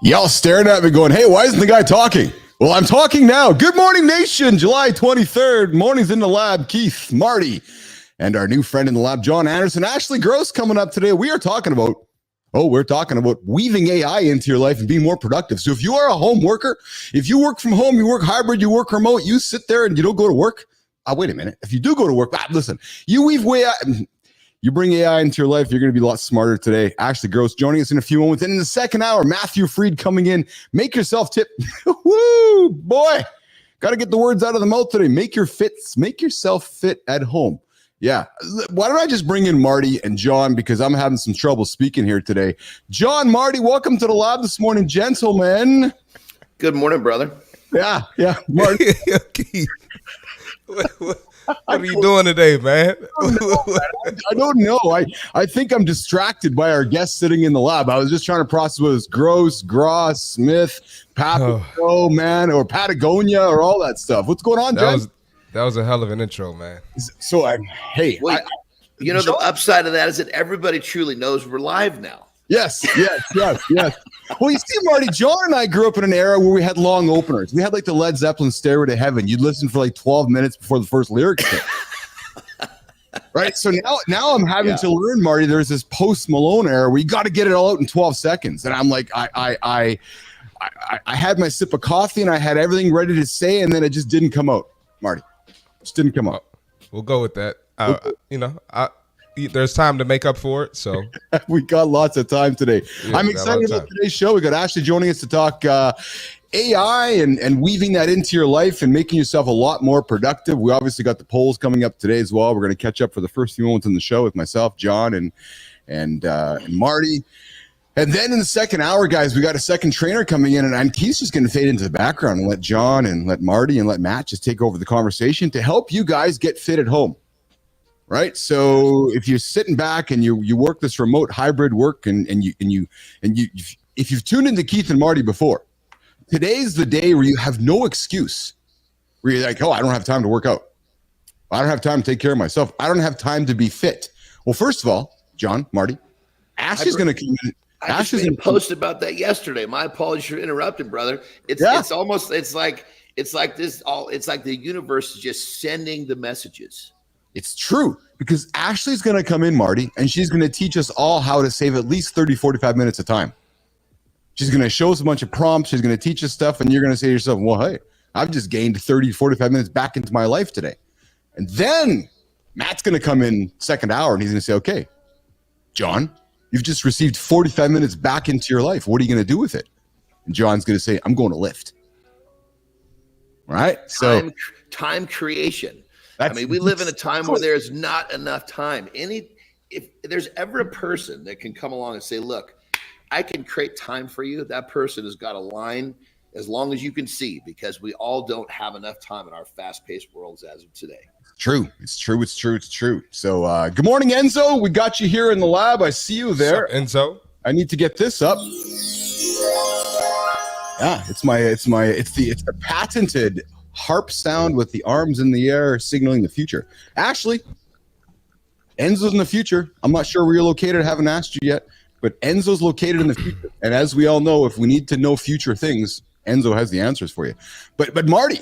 Y'all staring at me going, hey, why isn't the guy talking? Well, I'm talking now. Good morning, nation. July 23rd. Mornings in the lab. Keith, Marty, and our new friend in the lab, John Anderson. Ashley Gross coming up today. We're talking about weaving AI into your life and being more productive. So if you are a home worker, if you work from home, you work hybrid, you work remote, you sit there and you don't go to work. Wait a minute. If you do go to work, listen, you bring AI into your life, you're going to be a lot smarter today. Ashley Gross joining us in a few moments. And in the second hour, Matthew Freed coming in. Make yourself tip. Woo, boy. Got to get the words out of the mouth today. Make yourself fit at home. Yeah. Why don't I just bring in Marty and John, because I'm having some trouble speaking here today. John, Marty, welcome to the lab this morning, gentlemen. Good morning, brother. Yeah. Marty. What are you doing today, man? I don't know. I think I'm distracted by our guest sitting in the lab. I was just trying to process what was Gross, Gross, Smith, Papago, man, or Patagonia, or all that stuff. What's going on, John? That was a hell of an intro, man. So the upside of that is that everybody truly knows we're live now. Yes. Well, you see, Marty, John and I grew up in an era where we had long openers. We had like the Led Zeppelin Stairway to Heaven. You'd listen for like 12 minutes before the first lyric came. Right? So now I'm having to learn, Marty, there's this Post Malone era where you got to get it all out in 12 seconds. And I'm like, I had my sip of coffee and I had everything ready to say, and then it just didn't come out, Marty. Just didn't come out. We'll go with that. There's time to make up for it, so we got lots of time today. Yeah, I'm excited about today's show. We got Ashley joining us to talk AI and weaving that into your life and making yourself a lot more productive. We obviously got the polls coming up today as well. We're going to catch up for the first few moments in the show with myself, John, and Marty. And then in the second hour, guys, we got a second trainer coming in, and Keith's just going to fade into the background and let John and let Marty and let Matt just take over the conversation to help you guys get fit at home. Right. So if you're sitting back and you work this remote hybrid work and if you've tuned into Keith and Marty before, today's the day where you have no excuse, where you're like, oh, I don't have time to work out. I don't have time to take care of myself. I don't have time to be fit. Well, first of all, John, Marty, Ashley's going to come in. I just made a post about that yesterday. My apologies for interrupting, brother. It's like the universe is just sending the messages. It's true, because Ashley's going to come in, Marty, and she's going to teach us all how to save at least 30, 45 minutes of time. She's going to show us a bunch of prompts. She's going to teach us stuff, and you're going to say to yourself, well, hey, I've just gained 30, 45 minutes back into my life today. And then Matt's going to come in second hour, and he's going to say, okay, John, you've just received 45 minutes back into your life. What are you going to do with it? And John's going to say, I'm going to lift. All right? So time creation. We live in a time where there's not enough time. If there's ever a person that can come along and say, look, I can create time for you, that person has got a line as long as you can see, because we all don't have enough time in our fast-paced worlds as of today. It's true. So good morning, Enzo. We got you here in the lab. I see you there. What's up, Enzo? I need to get this up. Yeah, it's the patented harp sound with the arms in the air signaling the future. Ashley, Enzo's in the future. I'm not sure where you're located. I haven't asked you yet, but Enzo's located in the future. And as we all know, if we need to know future things, Enzo has the answers for you. But Marty,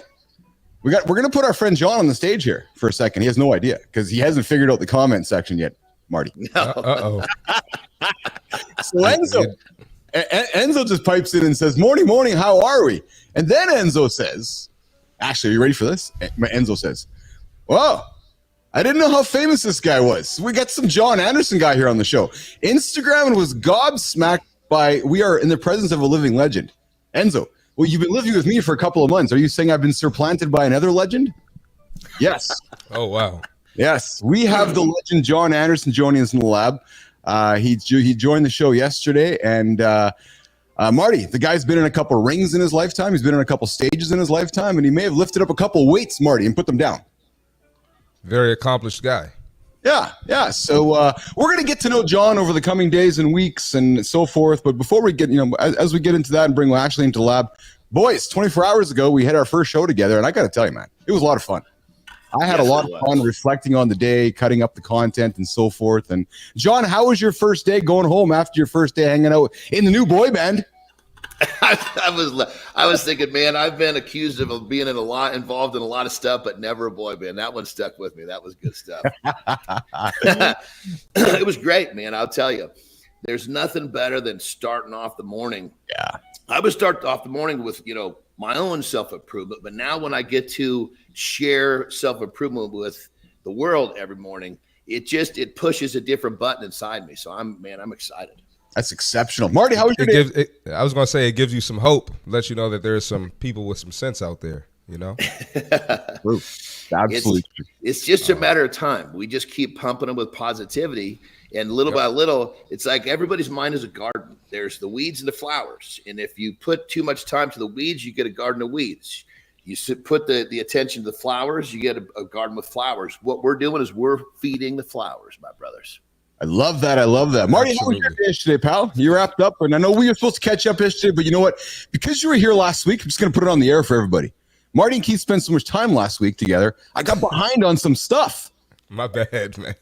we're going to put our friend John on the stage here for a second. He has no idea because he hasn't figured out the comment section yet, Marty. Uh-oh. So Enzo just pipes in and says, morning, how are we? And then Enzo says, Ashley, are you ready for this? Enzo says, whoa, I didn't know how famous this guy was. We got some John Anderson guy here on the show. Instagram was gobsmacked by, we are in the presence of a living legend. Enzo, well, you've been living with me for a couple of months. Are you saying I've been supplanted by another legend? Yes. Oh, wow. Yes. We have the legend John Anderson joining us in the lab. He joined the show yesterday, and Marty, the guy's been in a couple rings in his lifetime. He's been in a couple stages in his lifetime, and he may have lifted up a couple weights, Marty, and put them down. Very accomplished guy. Yeah. So we're going to get to know John over the coming days and weeks and so forth. But before we get, as we get into that and bring Ashley into the lab, boys, 24 hours ago, we had our first show together. And I got to tell you, man, it was a lot of fun. I had a lot of fun reflecting on the day, cutting up the content and so forth. And John, how was your first day going home after your first day hanging out in the new boy band? I was thinking, man, I've been accused of being involved in a lot of stuff, but never a boy band. That one stuck with me. That was good stuff. It was great, man. I'll tell you, there's nothing better than starting off the morning. Yeah. I would start off the morning with, my own self-improvement, but now when I get to share self-improvement with the world every morning, it pushes a different button inside me. So I'm excited. That's exceptional. Marty, how was your day? I was going to say it gives you some hope, lets you know that there's some people with some sense out there, Absolutely. It's just a matter of time. We just keep pumping them with positivity. And little by little, it's like everybody's mind is a garden. There's the weeds and the flowers. And if you put too much time to the weeds, you get a garden of weeds. You put the attention to the flowers, you get a garden with flowers. What we're doing is we're feeding the flowers, my brothers. I love that. Marty, Absolutely. how was your day yesterday, pal? You wrapped up, and I know we were supposed to catch up yesterday, but you know what? Because you were here last week, I'm just going to put it on the air for everybody. Marty and Keith spent so much time last week together. I got behind on some stuff. My bad, man.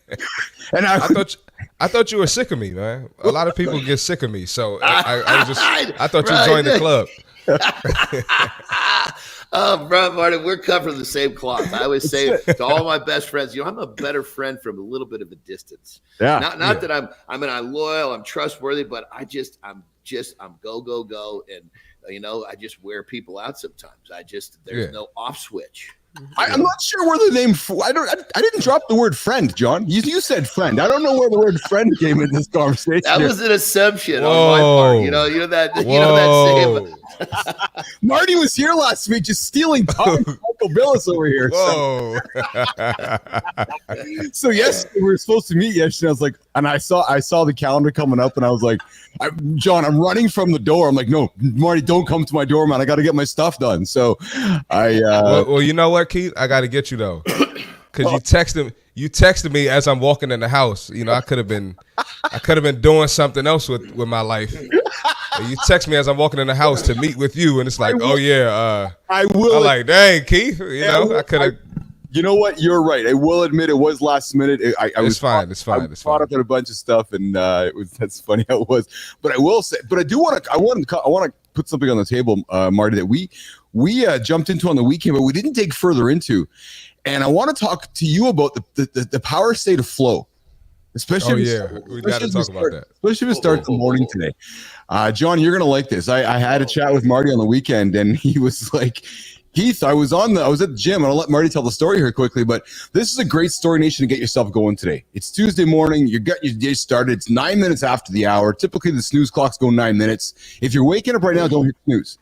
And I thought you were sick of me, man. A lot of people get sick of me, so I thought you joined the club. Oh, bro, Marty, we're covering the same cloth. I always say to all my best friends, I'm a better friend from a little bit of a distance. Yeah. Not that I'm loyal, I'm trustworthy, but I'm go. And, I just wear people out sometimes. There's no off switch. I'm not sure where the name. I didn't drop the word friend, John. You said friend. I don't know where the word friend came in this conversation. That was an assumption on my part. You know that same. Marty was here last week, just stealing time from Michael Bilous over here. Whoa. So yes, we were supposed to meet yesterday. I was like, and I saw the calendar coming up, and I was like, John, I'm running from the door. I'm like, no, Marty, don't come to my door, man. I got to get my stuff done. So well, you know what, Keith? I got to get you though, because you texted me as I'm walking in the house. I could have been doing something else with my life. And you text me as I'm walking in the house to meet with you, and it's like, I will. I'm like, dang, Keith, I could have. You know what? You're right. I will admit it was last minute. It's fine. I was caught up in a bunch of stuff, and that's funny how it was. But I will say, I want to put something on the table, Marty, that we jumped into on the weekend, but we didn't dig further into. And I want to talk to you about the power state of flow. Especially, we got to talk about that. Especially if it starts in the morning today. John, you're gonna like this. I had a chat with Marty on the weekend, and he was like, Keith, I was at the gym, and I'll let Marty tell the story here quickly, but this is a great Story Nation to get yourself going today. It's Tuesday morning. You got your day started. It's 9 minutes after the hour. Typically, the snooze clocks go 9 minutes. If you're waking up right now, don't hit snooze.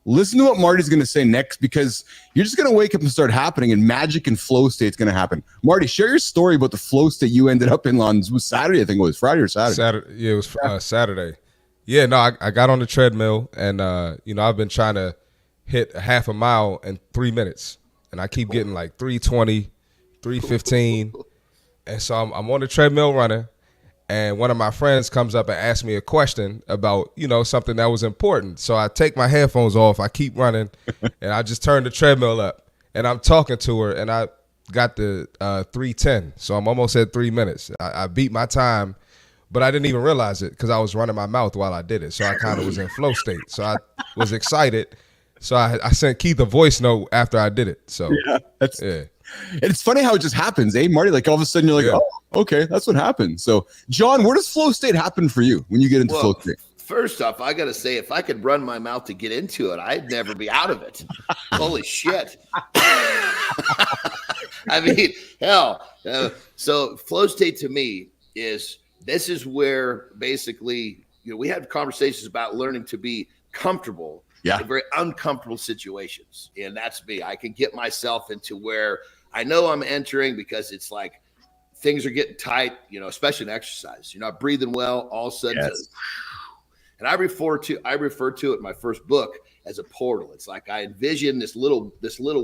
Listen to what Marty's going to say next, because you're just going to wake up and start happening, and magic and flow state's going to happen. Marty, share your story about the flow state you ended up in on Saturday. I think it was Friday or Saturday. Saturday. Yeah, it was Saturday. Yeah, no, I got on the treadmill, and I've been trying to hit a half a mile in 3 minutes, and I keep getting like 3:20, 3:15, and so I'm on the treadmill running. And one of my friends comes up and asks me a question about, something that was important. So I take my headphones off, I keep running, and I just turn the treadmill up. And I'm talking to her, and I got the 3:10. So I'm almost at 3 minutes. I beat my time, but I didn't even realize it because I was running my mouth while I did it. So I kind of was in flow state. So I was excited. So I sent Keith a voice note after I did it. So yeah. And it's funny how it just happens, Marty? Like all of a sudden you're like, oh, okay, that's what happened. So, John, where does flow state happen for you when you get into flow state? First off, I got to say, if I could run my mouth to get into it, I'd never be out of it. Holy shit. I mean, hell. So flow state to me this is where basically, we had conversations about learning to be comfortable in very uncomfortable situations. And that's me. I can get myself into where I know I'm entering because it's like things are getting tight, especially in exercise. You're not breathing well, all of a sudden. Yes. And I refer to it in my first book as a portal. It's like I envision this little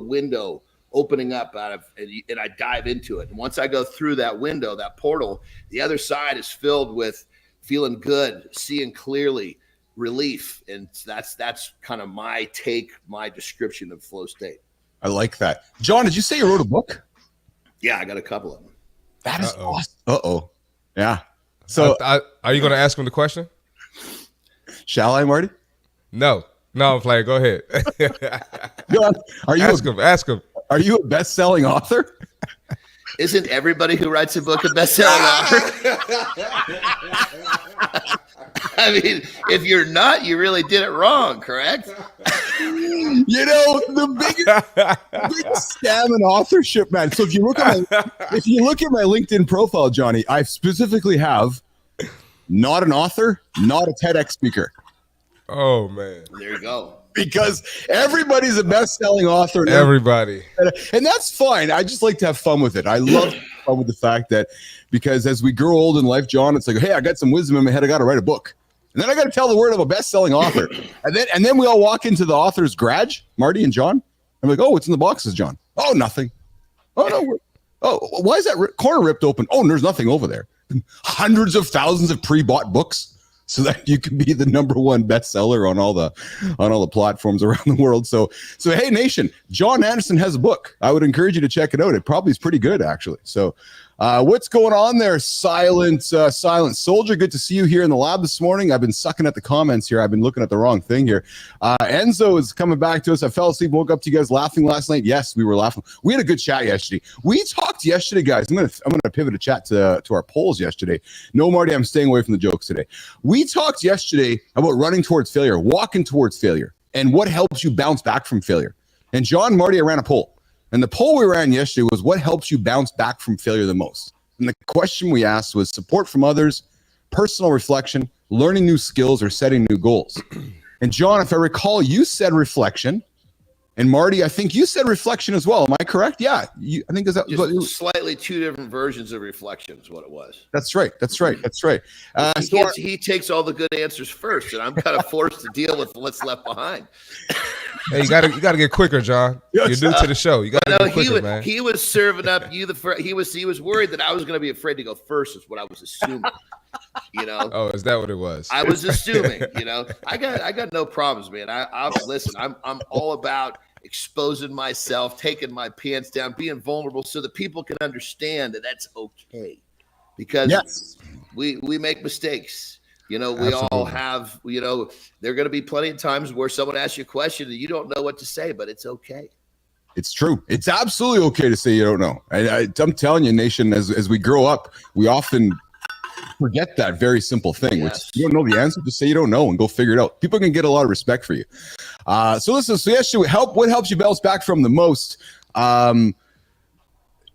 window opening up and I dive into it. And once I go through that window, that portal, the other side is filled with feeling good, seeing clearly, relief. And that's kind of my description of flow state. I like that. John, did you say you wrote a book? Yeah, I got a couple of them. That is awesome. Uh-oh. Yeah. So are you going to ask him the question? Shall I, Marty? No, I'm playing. Go ahead. John, Ask him. Are you a best-selling author? Isn't everybody who writes a book a best-selling author? I mean, if you're not, you really did it wrong, correct? The biggest scam in authorship, man. So if you look at my LinkedIn profile, Johnny, I specifically have not an author, not a TEDx speaker. Oh man. There you go. Because everybody's a best-selling author. Everybody. And that's fine. I just like to have fun with it. I love to have fun with the fact that because as we grow old in life, John, it's like, hey, I got some wisdom in my head. I got to write a book. And then I got to tell the word of a best-selling author. and then we all walk into the author's garage, Marty and John. I'm like, oh, what's in the boxes, John? Oh, nothing. Oh, no. Oh, why is that corner ripped open? Oh, there's nothing over there. Hundreds of thousands of pre-bought books so that you can be the #1 bestseller on all the platforms around the world. So hey, nation, John Anderson has a book. I would encourage you to check it out. It probably is pretty good, actually. So what's going on there, Silent Soldier? Good to see you here in the lab this morning. I've been sucking at the comments here. I've been looking at the wrong thing here. Enzo is coming back to us. I fell asleep, woke up to you guys laughing last night. Yes, we were laughing. We had a good chat yesterday. We talked yesterday, guys. I'm gonna pivot a chat to our polls yesterday. No, Marty, I'm staying away from the jokes today. We talked yesterday about running towards failure, walking towards failure, and what helps you bounce back from failure. And John, Marty, I ran a poll. And the poll we ran yesterday was what helps you bounce back from failure the most? And the question we asked was support from others, personal reflection, learning new skills, or setting new goals. And John, if I recall, you said reflection. And Marty, I think you said reflection as well. Am I correct? Yeah. I think is that just slightly two different versions of reflection is what it was. That's right. He takes all the good answers first, and I'm kind of forced to deal with what's left behind. Hey, you gotta get quicker, John. You're new to the show. You gotta get quicker, man. He was serving up you the first. He was worried that I was going to be afraid to go first. Is what I was assuming. Oh, is that what it was? I was assuming. I got no problems, man. Listen. I'm all about exposing myself, taking my pants down, being vulnerable, so that people can understand that that's okay. Because we make mistakes. We Absolutely. All have, there are going to be plenty of times where someone asks you a question and you don't know what to say, but it's okay. It's true. It's absolutely okay to say you don't know. I'm telling you, nation, as we grow up, we often forget that very simple thing, which you don't know the answer, just say you don't know and go figure it out. People can get a lot of respect for you. So yesterday, what helps you bounce back from the most?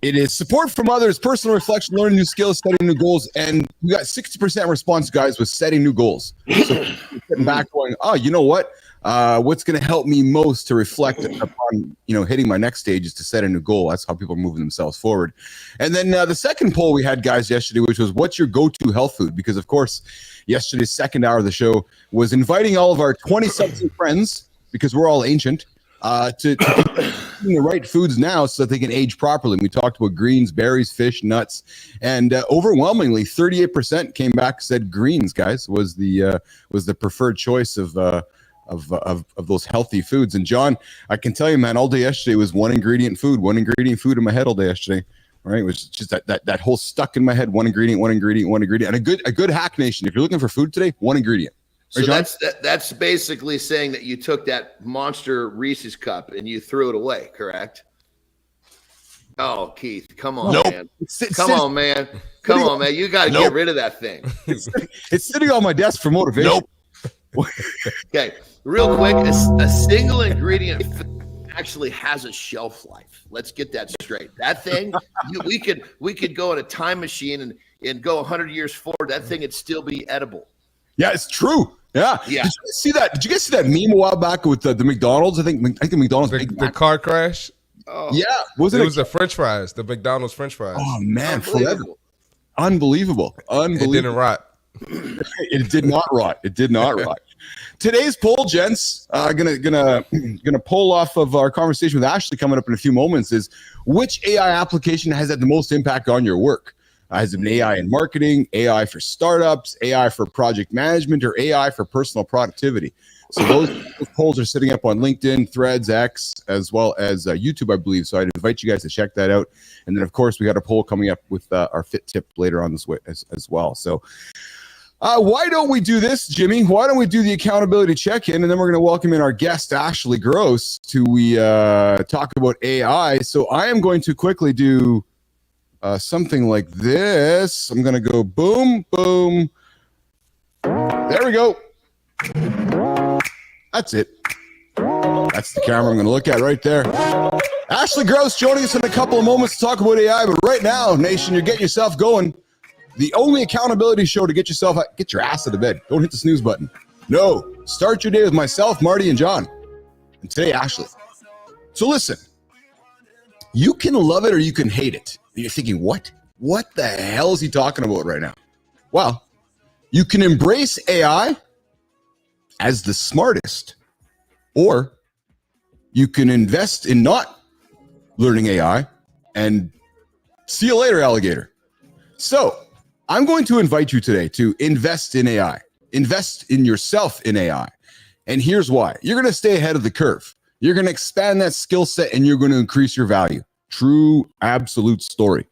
It is support from others, personal reflection, learning new skills, setting new goals. And we got 60% response, guys, with setting new goals. So sitting back going, oh, you know what? What's going to help me most to reflect upon, hitting my next stage is to set a new goal. That's how people are moving themselves forward. And then the second poll we had, guys, yesterday, which was what's your go-to health food? Because, of course, yesterday's second hour of the show was inviting all of our 20-something friends, because we're all ancient, to eating the right foods now so that they can age properly. And we talked about greens, berries, fish, nuts, and overwhelmingly 38% came back, said greens, guys, was the preferred choice of those healthy foods. And John, I can tell you, man, all day yesterday was one ingredient food in my head all day yesterday. Right, it was just that whole stuck in my head. One ingredient, and a good hack, nation. If you're looking for food today, one ingredient. So that's basically saying that you took that monster Reese's cup and you threw it away, correct? Oh, Keith, come on, man. Come on, man. You got to get rid of that thing. It's sitting on my desk for motivation. Okay, real quick, a single ingredient actually has a shelf life. Let's get that straight. That thing, we could go in a time machine and go 100 years forward. That thing would still be edible. Yeah, it's true. Yeah. Did you guys see that? Did you guys see that meme a while back with the McDonald's? I think the McDonald's the car crash. Oh. Yeah, it was the French fries, the McDonald's French fries. Oh man, forever. Unbelievable. It didn't rot. It did not rot. It did not rot. Today's poll, gents, gonna pull off of our conversation with Ashley coming up in a few moments, is which AI application has had the most impact on your work? Has it been AI in marketing, AI for startups, AI for project management, or AI for personal productivity? So those polls are sitting up on LinkedIn, Threads, X, as well as YouTube, I believe. So I'd invite you guys to check that out. And then, of course, we got a poll coming up with our Fit Tip later on this way as well. So Why don't we do this, Jimmy? Why don't we do the accountability check-in, and then we're going to welcome in our guest, Ashley Gross, to talk about AI. So I am going to quickly do something like this. I'm going to go boom, boom. There we go. That's it. That's the camera I'm going to look at right there. Ashley Gross joining us in a couple of moments to talk about AI. But right now, Nation, you're getting yourself going. The only accountability show to get your ass out of bed. Don't hit the snooze button. No. Start your day with myself, Marty, and John. And today, Ashley. So listen. You can love it or you can hate it. And you're thinking, what? What the hell is he talking about right now? Well, you can embrace AI as the smartest, or you can invest in not learning AI and see you later, alligator. So I'm going to invite you today to invest in AI, invest in yourself in AI. And here's why. You're going to stay ahead of the curve. You're going to expand that skill set and you're going to increase your value. True, absolute story.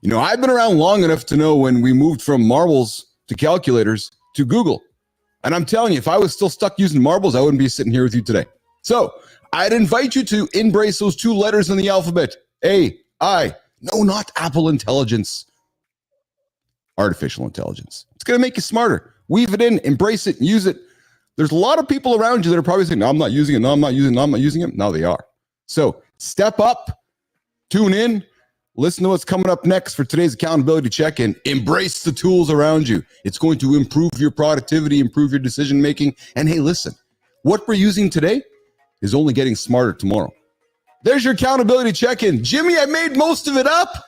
You know, I've been around long enough to know when we moved from marbles to calculators to Google. And I'm telling you, if I was still stuck using marbles, I wouldn't be sitting here with you today. So I'd invite you to embrace those two letters in the alphabet. AI. No, not Apple Intelligence. Artificial intelligence. It's going to make you smarter. Weave it in, embrace it, use it. There's a lot of people around you that are probably saying, no, I'm not using it. No, I'm not using it. No, I'm not using it. No, they are. So step up, tune in, listen to what's coming up next for today's accountability check-in. Embrace the tools around you. It's going to improve your productivity, improve your decision-making. And hey, listen, what we're using today is only getting smarter tomorrow. There's your accountability check-in. Jimmy, I made most of it up.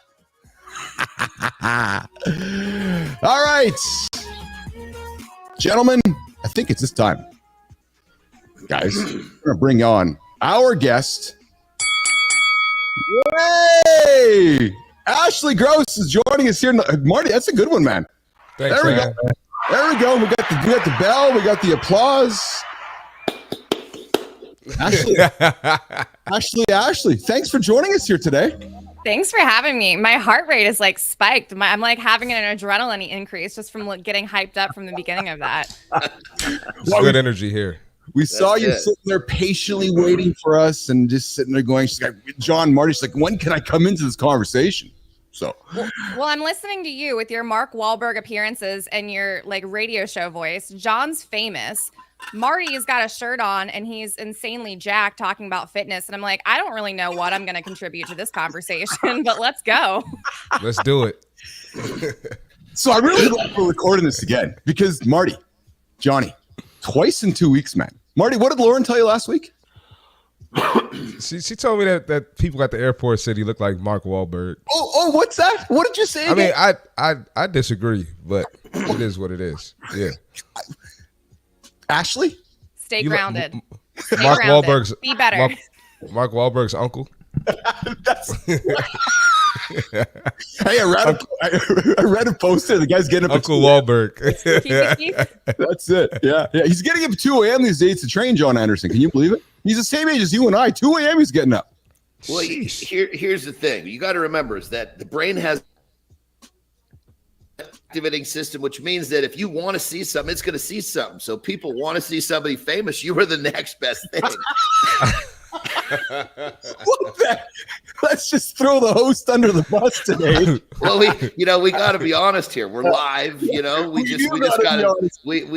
All right, gentlemen, I think it's this time. Guys, we're going to bring on our guest. Hey, Ashley Gross is joining us here. Marty, that's a good one, man. Thanks, there we man. go. There we go. We got the bell. We got the applause. Ashley, thanks for joining us here today. Thanks for having me. My heart rate is like spiked. I'm like having an adrenaline increase just from getting hyped up from the beginning of that. It's good energy here. We saw you sitting there patiently waiting for us and just sitting there going, she's like, John, Marty, she's like, when can I come into this conversation? So, well, I'm listening to you with your Mark Wahlberg appearances and your like radio show voice. John's famous. Marty's got a shirt on and he's insanely jacked talking about fitness. And I'm like, I don't really know what I'm going to contribute to this conversation, but let's go. Let's do it. So I really glad we're recording this again because Marty, Johnny, twice in 2 weeks, man. Marty, what did Lauren tell you last week? She told me that people at the airport said he looked like Mark Wahlberg. Oh, what's that? What did you say again? I mean, I disagree, but it is what it is. Yeah. Ashley? Stay grounded. Mark Wahlberg's be better. Mark Wahlberg's uncle. Hey, I read a poster. The guy's getting up Uncle Wahlberg. That's it. Yeah. He's getting up at 2 a.m. these days to train John Anderson. Can you believe it? He's the same age as you and I. 2 a.m. he's getting up. Well, here's the thing. You got to remember is that the brain has activating system, which means that if you want to see something, it's going to see something. So people want to see somebody famous. You are the next best thing. Let's just throw the host under the bus today. Well, we got to be honest here. We're live. We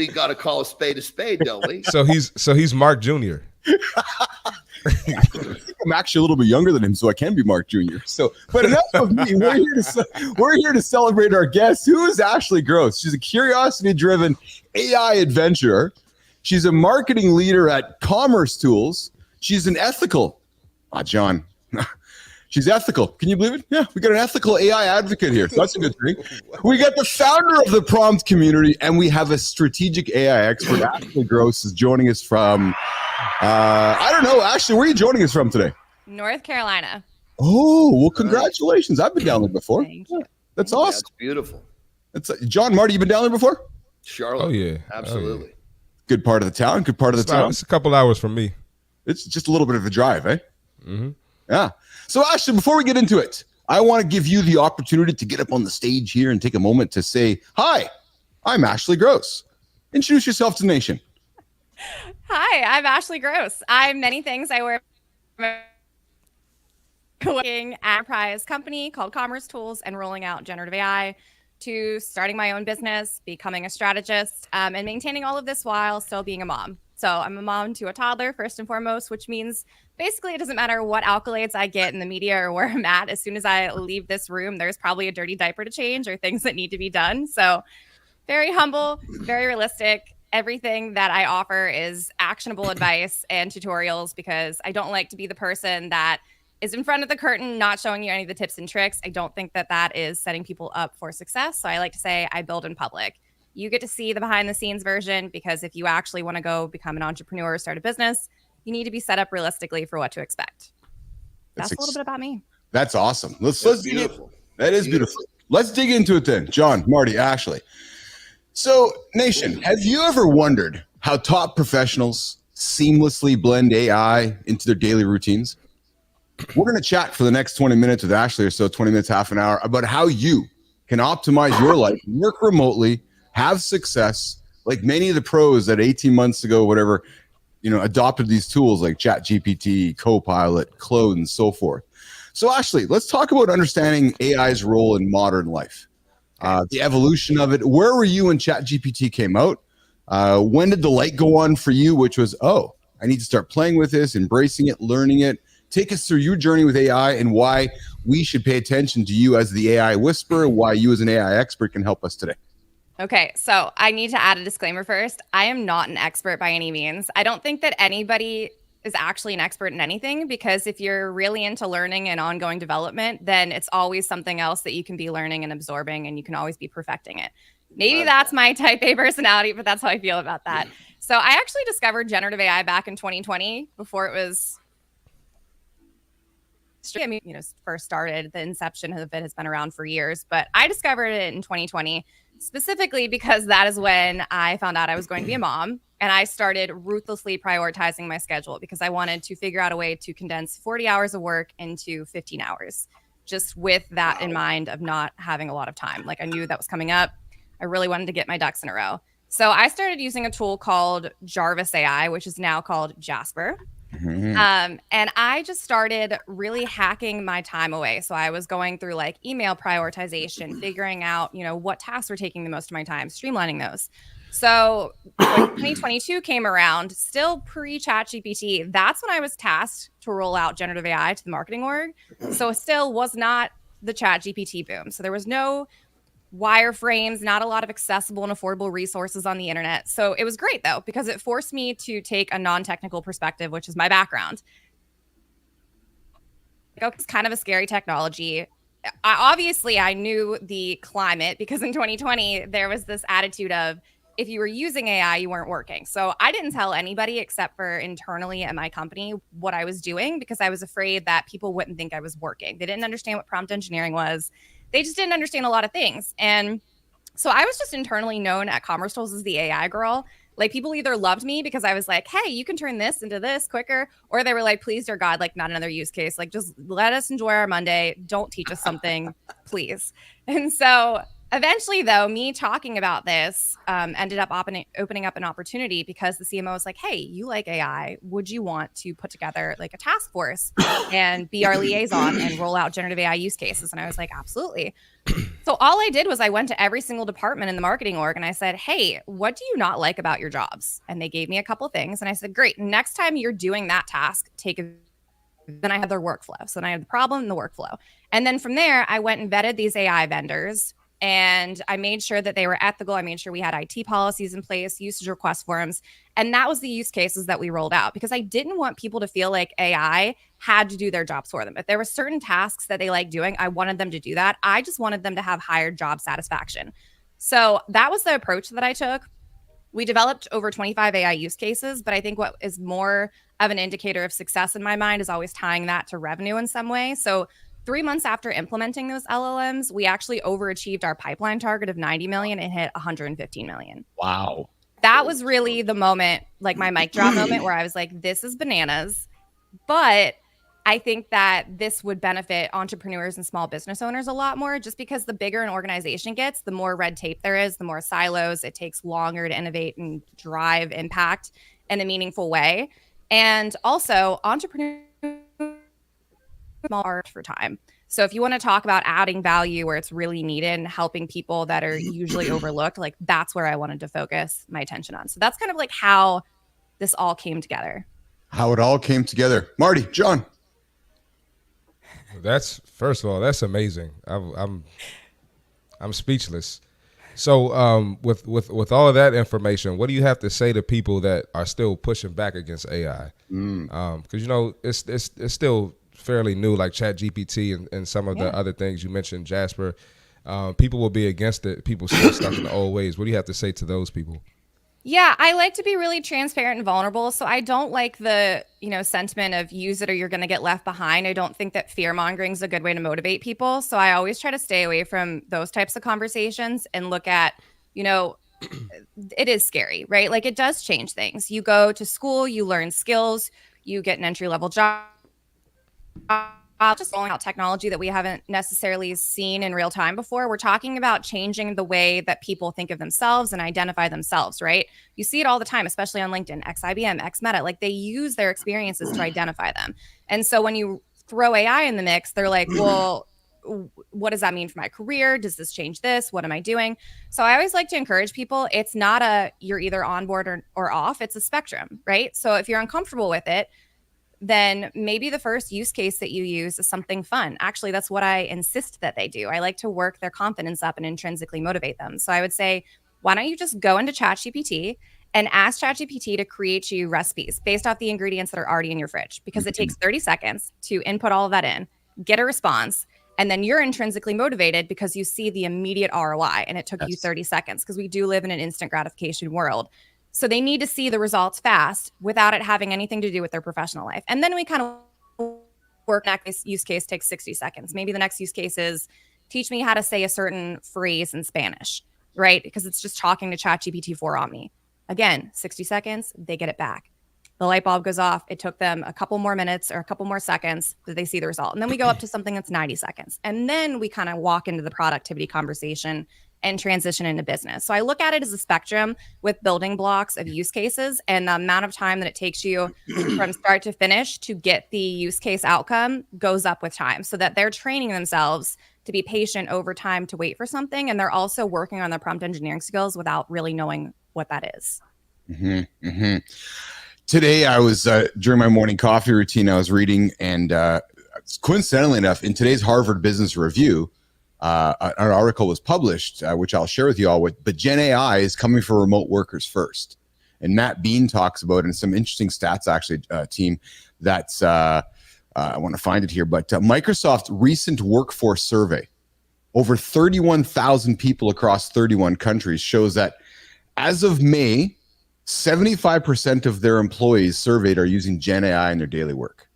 got to call a spade, don't we? So he's Mark Jr. I'm actually a little bit younger than him, so I can be Mark Jr. So, but enough of me. We're here to celebrate our guest. Who is Ashley Gross? She's a curiosity-driven AI adventurer. She's a marketing leader at Commerce Tools. She's an ethical. John. She's ethical. Can you believe it? Yeah, we got an ethical AI advocate here. So that's a good thing. We got the founder of the prompt community, and we have a strategic AI expert. Ashley Gross is joining us from, I don't know, Ashley, where are you joining us from today? North Carolina. Oh, well, congratulations. I've been down there before. Thank you. That's awesome. That's beautiful. John, Marty, you been down there before? Charlotte. Oh, yeah. Absolutely. Good part of the town. Good part of the town. It's a couple hours from me. It's just a little bit of a drive, eh? Mm-hmm. Yeah. So, Ashley, before we get into it, I want to give you the opportunity to get up on the stage here and take a moment to say, hi, I'm Ashley Gross. Introduce yourself to the nation. Hi, I'm Ashley Gross. I'm many things. I wear working at an enterprise company called Commerce Tools and rolling out generative AI to starting my own business, becoming a strategist, and maintaining all of this while still being a mom. So I'm a mom to a toddler, first and foremost, which means basically it doesn't matter what accolades I get in the media or where I'm at. As soon as I leave this room, there's probably a dirty diaper to change or things that need to be done. So very humble, very realistic. Everything that I offer is actionable advice and tutorials because I don't like to be the person that is in front of the curtain, not showing you any of the tips and tricks. I don't think that that is setting people up for success. So I like to say I build in public. You get to see the behind the scenes version because if you actually want to go become an entrepreneur or start a business, you need to be set up realistically for what to expect. That's a little bit about me. That's awesome. Let's beautiful. That is beautiful. Let's dig into it then. John, Marty, Ashley. So, nation, have you ever wondered how top professionals seamlessly blend AI into their daily routines? We're going to chat for the next 20 minutes with Ashley or so, 20 minutes, half an hour, about how you can optimize your life, work remotely, have success, like many of the pros that 18 months ago, whatever, adopted these tools like ChatGPT, Copilot, Claude, and so forth. So, Ashley, let's talk about understanding AI's role in modern life. The evolution of it. Where were you when ChatGPT came out? When did the light go on for you, which was, oh, I need to start playing with this, embracing it, learning it? Take us through your journey with AI and why we should pay attention to you as the AI whisperer, why you as an AI expert can help us today. Okay, so I need to add a disclaimer first. I am not an expert by any means. I don't think that anybody is actually an expert in anything because if you're really into learning and ongoing development, then it's always something else that you can be learning and absorbing and you can always be perfecting it. Maybe that's my type A personality, but that's how I feel about that. So I actually discovered generative AI back in 2020 before it was first started. The inception of it has been around for years, but I discovered it in 2020 specifically because that is when I found out I was going to be a mom. And I started ruthlessly prioritizing my schedule because I wanted to figure out a way to condense 40 hours of work into 15 hours, just with that in mind of not having a lot of time. Like I knew that was coming up. I really wanted to get my ducks in a row. So I started using a tool called Jarvis AI, which is now called Jasper. And I just started really hacking my time away. So I was going through like email prioritization, figuring out, what tasks were taking the most of my time, streamlining those. So when 2022 came around, still pre-ChatGPT, that's when I was tasked to roll out generative AI to the marketing org. So it still was not the ChatGPT boom. So there was no wireframes, not a lot of accessible and affordable resources on the internet. So it was great though, because it forced me to take a non-technical perspective, which is my background. It's kind of a scary technology. I knew the climate because in 2020, there was this attitude of, if you were using AI, you weren't working. So I didn't tell anybody except for internally at my company what I was doing because I was afraid that people wouldn't think I was working. They didn't understand what prompt engineering was. They just didn't understand a lot of things. And so I was just internally known at Commerce Tools as the AI girl. Like people either loved me because I was like, hey, you can turn this into this quicker. Or they were like, please, dear God, like not another use case. Like just let us enjoy our Monday. Don't teach us something, please. And so eventually, though, me talking about this ended up opening up an opportunity because the CMO was like, hey, you like AI. Would you want to put together like a task force and be our liaison and roll out generative AI use cases? And I was like, absolutely. So all I did was I went to every single department in the marketing org and I said, hey, what do you not like about your jobs? And they gave me a couple things. And I said, great, next time you're doing that task, then I had their workflow. So then I had the problem and the workflow. And then from there, I went and vetted these AI vendors and I made sure that they were ethical. I made sure we had IT policies in place, usage request forms. And that was the use cases that we rolled out because I didn't want people to feel like AI had to do their jobs for them. If there were certain tasks that they like doing, I wanted them to do that. I just wanted them to have higher job satisfaction. So that was the approach that I took. We developed over 25 AI use cases, but I think what is more of an indicator of success in my mind is always tying that to revenue in some way. So 3 months after implementing those LLMs, we actually overachieved our pipeline target of 90 million and hit 115 million. Wow. That was really the moment, like my mic drop moment where I was like, this is bananas. But I think that this would benefit entrepreneurs and small business owners a lot more, just because the bigger an organization gets, the more red tape there is, the more silos. It takes longer to innovate and drive impact in a meaningful way. And also, entrepreneurs art for time. So if you want to talk about adding value where it's really needed and helping people that are usually overlooked, like that's where I wanted to focus my attention on. So that's kind of like how this all came together. How it all came together. Marty, John. That's, first of all, that's amazing. I'm speechless. So with all of that information, what do you have to say to people that are still pushing back against AI? Because you know it's still fairly new, like ChatGPT and some of the other things you mentioned, Jasper. People will be against it. People still stuck in the old ways. What do you have to say to those people? Yeah, I like to be really transparent and vulnerable. So I don't like the, sentiment of use it or you're going to get left behind. I don't think that fear mongering is a good way to motivate people. So I always try to stay away from those types of conversations and look at, it is scary, right? Like it does change things. You go to school, you learn skills, you get an entry-level job. Just rolling out technology that we haven't necessarily seen in real time before. We're talking about changing the way that people think of themselves and identify themselves, right? You see it all the time, especially on LinkedIn, ex-IBM, ex-Meta. Like they use their experiences to identify them. And so when you throw AI in the mix, they're like, well, what does that mean for my career? Does this change this? What am I doing? So I always like to encourage people. It's not you're either on board or off. It's a spectrum, right? So if you're uncomfortable with it, then maybe the first use case that you use is something fun. Actually, that's what I insist that they do. I like to work their confidence up and intrinsically motivate them. So I would say, why don't you just go into ChatGPT and ask ChatGPT to create you recipes based off the ingredients that are already in your fridge? Because it takes 30 seconds to input all of that in, get a response, and then you're intrinsically motivated because you see the immediate ROI and it took you 30 seconds, because we do live in an instant gratification world. So they need to see the results fast without it having anything to do with their professional life. And then we kind of work. Next use case takes 60 seconds. Maybe the next use case is teach me how to say a certain phrase in Spanish, right? Because it's just talking to ChatGPT 4 on me. Again, 60 seconds, they get it back. The light bulb goes off. It took them a couple more minutes or a couple more seconds that they see the result. And then we go up to something that's 90 seconds. And then we kind of walk into the productivity conversation and transition into business. So I look at it as a spectrum with building blocks of use cases, and the amount of time that it takes you from start to finish to get the use case outcome goes up with time, so that they're training themselves to be patient over time to wait for something. And they're also working on their prompt engineering skills without really knowing what that is. Today, I was during my morning coffee routine, I was reading, and coincidentally enough, in today's Harvard Business Review, an article was published, which I'll share with you all. But Gen AI is coming for remote workers first, and Matt Bean talks about, and some interesting stats actually, team. That's I want to find it here, but Microsoft recent workforce survey, over 31,000 people across 31 countries, shows that as of May, 75% of their employees surveyed are using Gen AI in their daily work,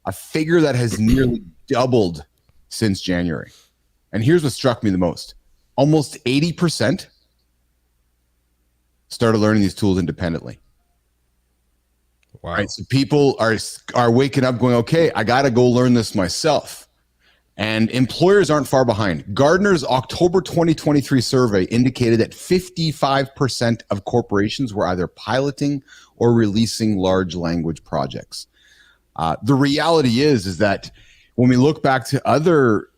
a figure that has nearly doubled since January. And here's what struck me the most. Almost 80% started learning these tools independently. Wow. Right? So people are waking up going, okay, I got to go learn this myself. And employers aren't far behind. Gartner's October 2023 survey indicated that 55% of corporations were either piloting or releasing large language projects. The reality is that when we look back to other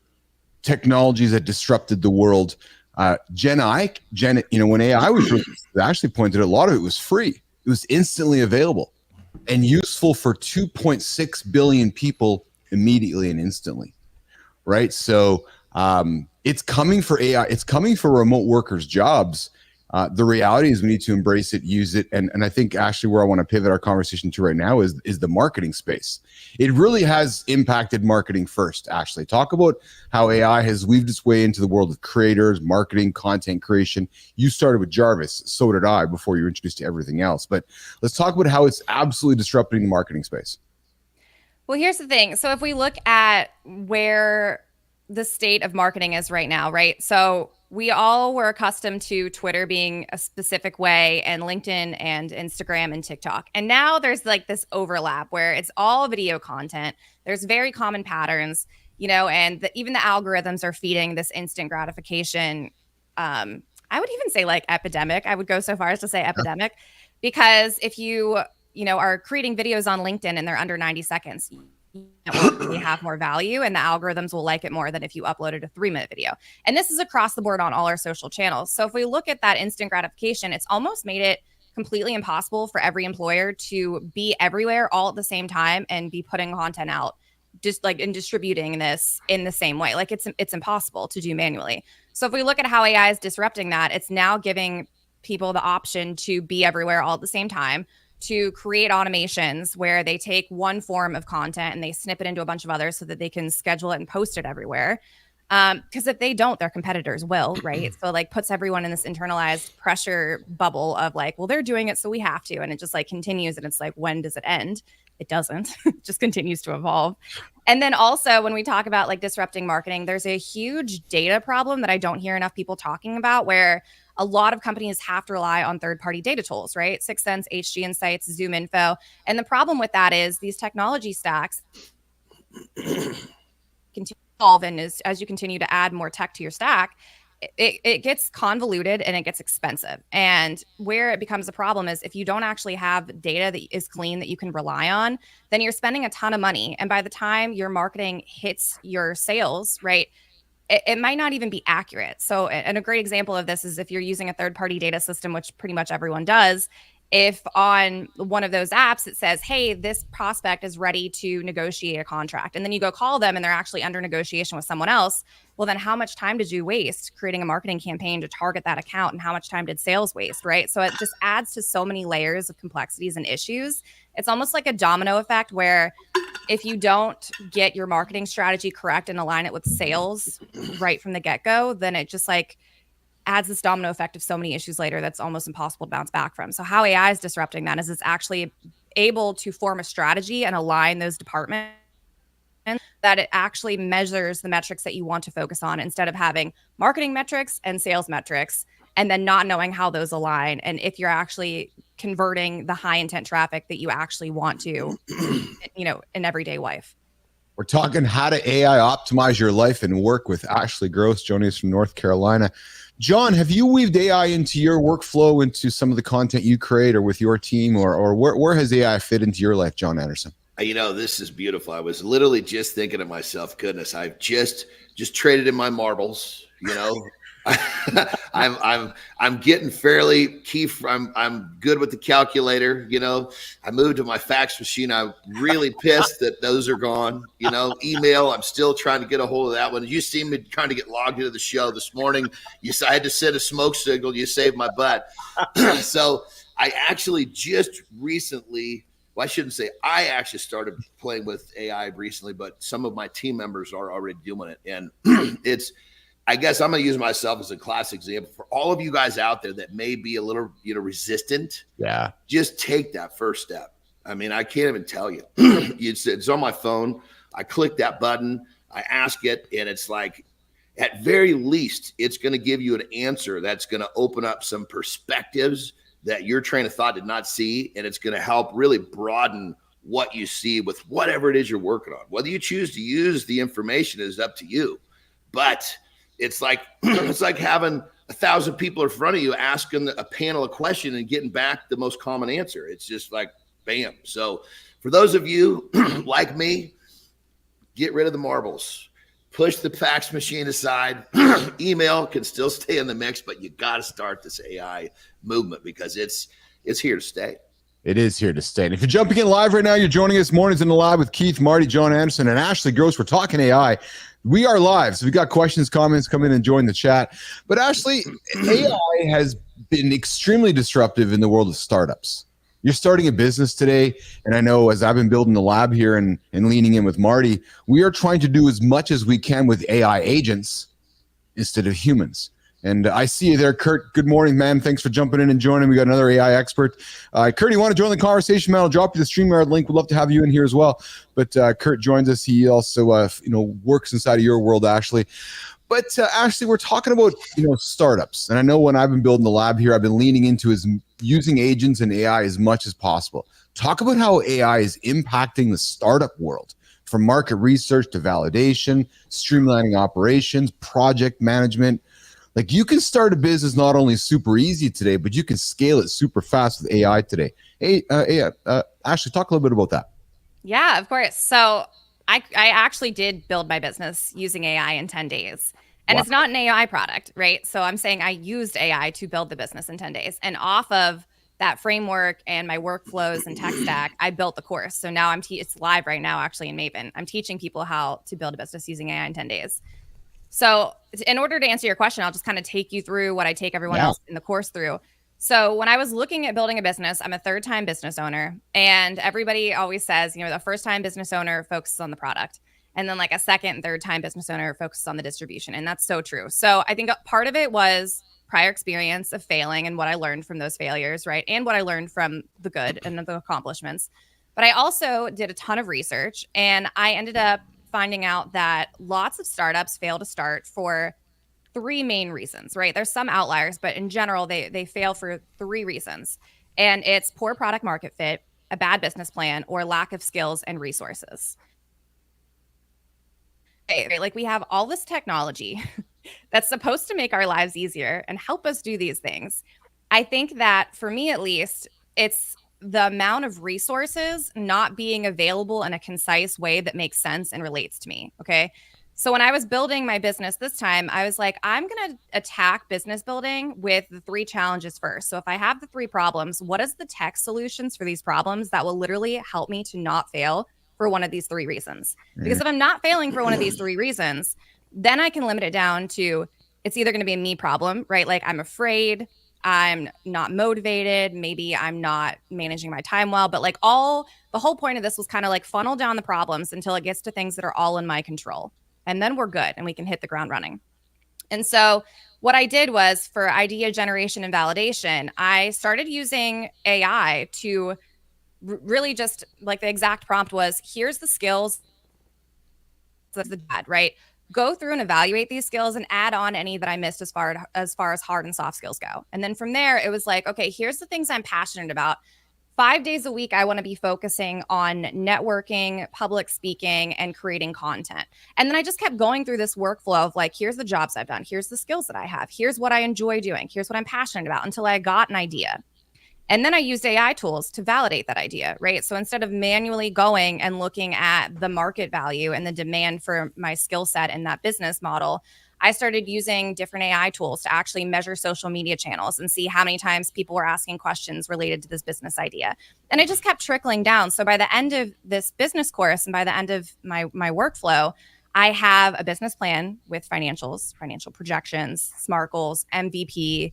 technologies that disrupted the world, when AI was released, they actually pointed out a lot of it was free. It was instantly available and useful for 2.6 billion people immediately and instantly. Right. So it's coming for AI. It's coming for remote workers' jobs. The reality is we need to embrace it, use it. And I think actually where I want to pivot our conversation to right now is the marketing space. It really has impacted marketing first, actually. Talk about how AI has weaved its way into the world of creators, marketing, content creation. You started with Jarvis. So did I before you were introduced to everything else. But let's talk about how it's absolutely disrupting the marketing space. Well, here's the thing. So if we look at where the state of marketing is right now, right? So we all were accustomed to Twitter being a specific way and LinkedIn and Instagram and TikTok. And now there's like this overlap where it's all video content. There's very common patterns, and even the algorithms are feeding this instant gratification. I would even say like epidemic. I would go so far as to say epidemic, because if you are creating videos on LinkedIn and they're under 90 seconds, you have more value and the algorithms will like it more than if you uploaded a 3-minute video. And this is across the board on all our social channels. So if we look at that instant gratification, it's almost made it completely impossible for every employer to be everywhere all at the same time and be putting content out just like and distributing this in the same way. Like it's impossible to do manually. So if we look at how AI is disrupting that, it's now giving people the option to be everywhere all at the same time, to create automations where they take one form of content and they snip it into a bunch of others so that they can schedule it and post it everywhere. Because if they don't, their competitors will, right? So like puts everyone in this internalized pressure bubble of like, well, they're doing it, so we have to. And it just like continues. And it's like, when does it end? It doesn't. It just continues to evolve. And then also when we talk about like disrupting marketing, there's a huge data problem that I don't hear enough people talking about, where a lot of companies have to rely on third-party data tools, right? 6 Sense, HG Insights, Zoom Info. And the problem with that is these technology stacks continue to evolve, and as you continue to add more tech to your stack, it gets convoluted and it gets expensive. And where it becomes a problem is if you don't actually have data that is clean that you can rely on, then you're spending a ton of money. And by the time your marketing hits your sales, right, it might not even be accurate. So, and a great example of this is if you're using a third-party data system, which pretty much everyone does, if on one of those apps it says, hey, this prospect is ready to negotiate a contract, and then you go call them and they're actually under negotiation with someone else, well, then how much time did you waste creating a marketing campaign to target that account, and how much time did sales waste, right? So it just adds to so many layers of complexities and issues. It's almost like a domino effect where if you don't get your marketing strategy correct and align it with sales right from the get-go, then it just like adds this domino effect of so many issues later that's almost impossible to bounce back from. So how AI is disrupting that is it's actually able to form a strategy and align those departments that it actually measures the metrics that you want to focus on, instead of having marketing metrics and sales metrics and then not knowing how those align and if you're actually converting the high intent traffic that you actually want to, in everyday life. We're talking how to AI optimize your life and work with Ashley Gross, joining us from North Carolina. John, have you weaved AI into your workflow, into some of the content you create or with your team, or where has AI fit into your life, John Anderson? This is beautiful. I was literally just thinking to myself, goodness, I've just traded in my marbles, I'm getting fairly Keith. I'm good with the calculator. I moved to my fax machine. I'm really pissed that those are gone. Email. I'm still trying to get a hold of that one. You see me trying to get logged into the show this morning. I had to send a smoke signal. You saved my butt. So I actually just recently. Well, I shouldn't say I actually started playing with AI recently, but some of my team members are already doing it, and I guess I'm going to use myself as a classic example for all of you guys out there that may be a little, resistant. Yeah. Just take that first step. I can't even tell you. It's on my phone. I click that button. I ask it, and it's like, at very least, it's going to give you an answer that's going to open up some perspectives that your train of thought did not see, and it's going to help really broaden what you see with whatever it is you're working on. Whether you choose to use the information is up to you, but it's like having 1,000 people in front of you asking a panel a question and getting back the most common answer. It's just like, bam. So for those of you like me, get rid of the marbles, push the fax machine aside. Email can still stay in the mix, but you got to start this AI movement because it's here to stay. It is here to stay. And if you're jumping in live right now, you're joining us Mornings in the Lab with Keith, Marty, John Anderson, and Ashley Gross. We're talking AI. We are live, so we've got questions, comments, come in and join the chat. But Ashley, AI has been extremely disruptive in the world of startups. You're starting a business today, and I know as I've been building the lab here and leaning in with Marty, we are trying to do as much as we can with AI agents instead of humans. And I see you there, Kurt. Good morning, man. Thanks for jumping in and joining. We got another AI expert. Kurt, you want to join the conversation, man? I'll drop you the StreamYard link. We'd love to have you in here as well. But Kurt joins us. He also, works inside of your world, Ashley. But Ashley, we're talking about, startups. And I know when I've been building the lab here, I've been leaning into using agents and AI as much as possible. Talk about how AI is impacting the startup world, from market research to validation, streamlining operations, project management. Like, you can start a business not only super easy today, but you can scale it super fast with AI today. Hey, Ashley, talk a little bit about that. Yeah, of course. So I actually did build my business using AI in 10 days. And It's not an AI product, right? So I'm saying I used AI to build the business in 10 days. And off of that framework and my workflows and tech stack, I built the course. So now it's live right now, actually, in Maven. I'm teaching people how to build a business using AI in 10 days. So in order to answer your question, I'll just kind of take you through what I take everyone else in the course through. So when I was looking at building a business, I'm a third-time business owner. And everybody always says, the first-time business owner focuses on the product. And then like a second and third-time business owner focuses on the distribution. And that's so true. So I think part of it was prior experience of failing and what I learned from those failures, right? And what I learned from the good and the accomplishments. But I also did a ton of research, and I ended up finding out that lots of startups fail to start for three main reasons, right? There's some outliers, but in general, they fail for three reasons. And it's poor product market fit, a bad business plan, or lack of skills and resources. Right? Like, we have all this technology that's supposed to make our lives easier and help us do these things. I think that for me, at least, it's the amount of resources not being available in a concise way that makes sense and relates to me. Okay. So when I was building my business this time, I was like, I'm going to attack business building with the three challenges first. So if I have the three problems, what is the tech solutions for these problems that will literally help me to not fail for one of these three reasons? Because if I'm not failing for one of these three reasons, then I can limit it down to, it's either going to be a me problem, right? Like, I'm afraid, I'm not motivated, maybe I'm not managing my time well, but like the whole point of this was kind of like funnel down the problems until it gets to things that are all in my control. And then we're good and we can hit the ground running. And so what I did was, for idea generation and validation, I started using AI to really just, like, the exact prompt was, here's the skills that's the bad, right? Go through and evaluate these skills and add on any that I missed as far as hard and soft skills go. And then from there, it was like, okay, here's the things I'm passionate about. 5 days a week, I want to be focusing on networking, public speaking, and creating content. And then I just kept going through this workflow of like, here's the jobs I've done. Here's the skills that I have. Here's what I enjoy doing. Here's what I'm passionate about, until I got an idea. And then I used AI tools to validate that idea, right? So instead of manually going and looking at the market value and the demand for my skill set in that business model, I started using different AI tools to actually measure social media channels and see how many times people were asking questions related to this business idea. And it just kept trickling down. So by the end of this business course and by the end of my workflow, I have a business plan with financials, financial projections, SMART goals, MVP,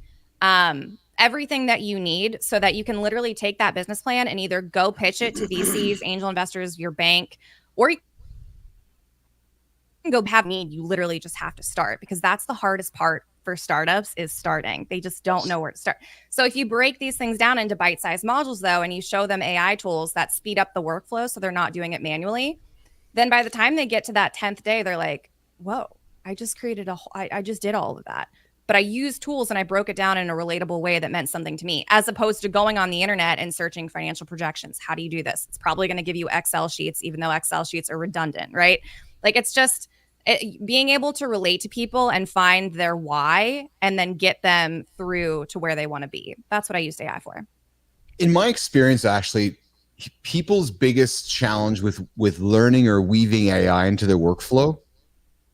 everything that you need, so that you can literally take that business plan and either go pitch it to VCs, angel investors, your bank, or you can go have need. You literally just have to start, because that's the hardest part for startups, is starting. They just don't know where to start. So if you break these things down into bite-sized modules, though, and you show them AI tools that speed up the workflow so they're not doing it manually, then by the time they get to that 10th day, they're like, whoa, I just did all of that. But I used tools and I broke it down in a relatable way that meant something to me, as opposed to going on the internet and searching financial projections. How do you do this? It's probably going to give you Excel sheets, even though Excel sheets are redundant, right? Like, it's just being able to relate to people and find their why and then get them through to where they want to be. That's what I used AI for. In my experience, Ashley, people's biggest challenge with learning or weaving AI into their workflow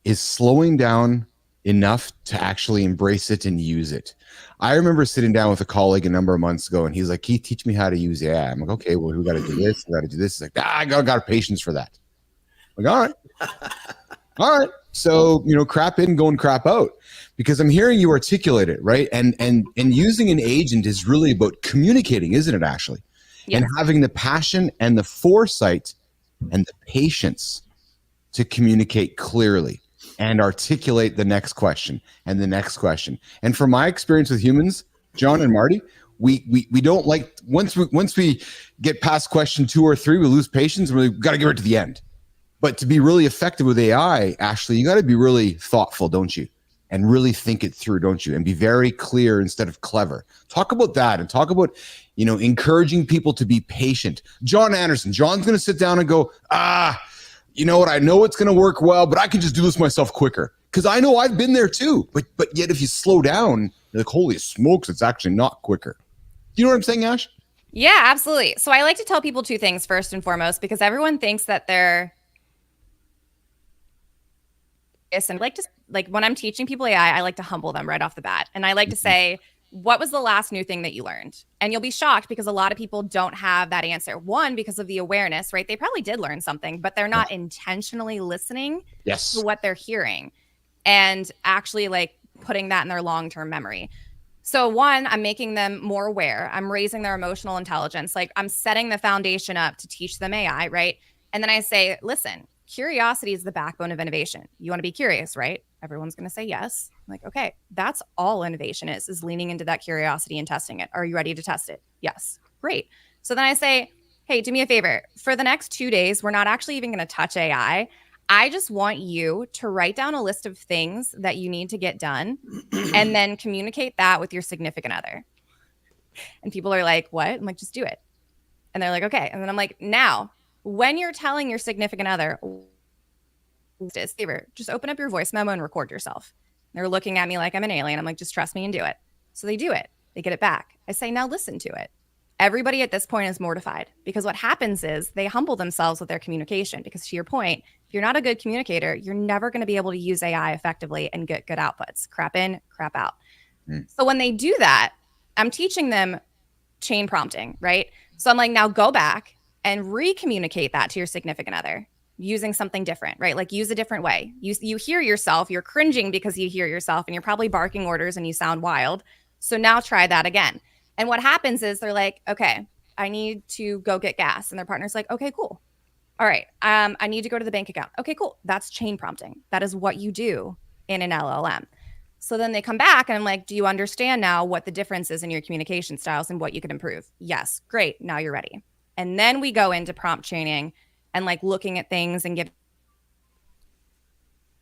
is slowing down enough to actually embrace it and use it. I remember sitting down with a colleague a number of months ago, and he's like, Keith, teach me how to use AI. I'm like, okay, well, we got to do this. We got to do this. He's like, I got patience for that. I'm like, all right. All right. So, crap in, go and crap out, because I'm hearing you articulate it, right? And using an agent is really about communicating, isn't it, Ashley? Yes. And having the passion and the foresight and the patience to communicate clearly. and articulate the next question and the next question. And from my experience with humans, John and Marty, we don't like, once we get past question 2 or 3, we lose patience and we've got to get right to the end. But to be really effective with AI, Ashley, you got to be really thoughtful, don't you? And really think it through, don't you? And be very clear instead of clever. Talk about that and talk about, encouraging people to be patient. John Anderson, John's going to sit down and go, you know what? I know it's going to work well, but I can just do this myself quicker. Because I know I've been there too. But yet if you slow down, you're like, holy smokes, it's actually not quicker. Do you know what I'm saying, Ash? Yeah, absolutely. So I like to tell people 2 things first and foremost, because everyone thinks that they're, and like when I'm teaching people AI, I like to humble them right off the bat. And I like to say, what was the last new thing that you learned? And you'll be shocked because a lot of people don't have that answer. One, because of the awareness, right? They probably did learn something, but they're not intentionally listening to what they're hearing and actually like putting that in their long-term memory. So one, I'm making them more aware. I'm raising their emotional intelligence. Like I'm setting the foundation up to teach them AI, right? And then I say, listen, curiosity is the backbone of innovation. You want to be curious, right? Everyone's going to say yes. I'm like, okay, that's all innovation is leaning into that curiosity and testing it. Are you ready to test it? Yes. Great. So then I say, hey, do me a favor. For the next 2 days, we're not actually even going to touch AI. I just want you to write down a list of things that you need to get done and then communicate that with your significant other. And people are like, what? I'm like, just do it. And they're like, okay. And then I'm like, now, when you're telling your significant other, just open up your voice memo and record yourself. They're looking at me like I'm an alien. I'm like, just trust me and do it. So they do it. They get it back. I say, now listen to it. Everybody at this point is mortified because what happens is they humble themselves with their communication. Because to your point, if you're not a good communicator, you're never going to be able to use AI effectively and get good outputs. Crap in, crap out. So when they do that, I'm teaching them chain prompting, right? So I'm like, now go back and re-communicate that to your significant other using something different, right? Like use a different way. You hear yourself, you're cringing because you hear yourself and you're probably barking orders and you sound wild. So now try that again. And what happens is they're like, okay, I need to go get gas. And their partner's like, okay, cool. All right. I need to go to the bank account. Okay, cool. That's chain prompting. That is what you do in an LLM. So then they come back and I'm like, do you understand now what the difference is in your communication styles and what you could improve? Yes. Great. Now you're ready. And then we go into prompt training and like looking at things and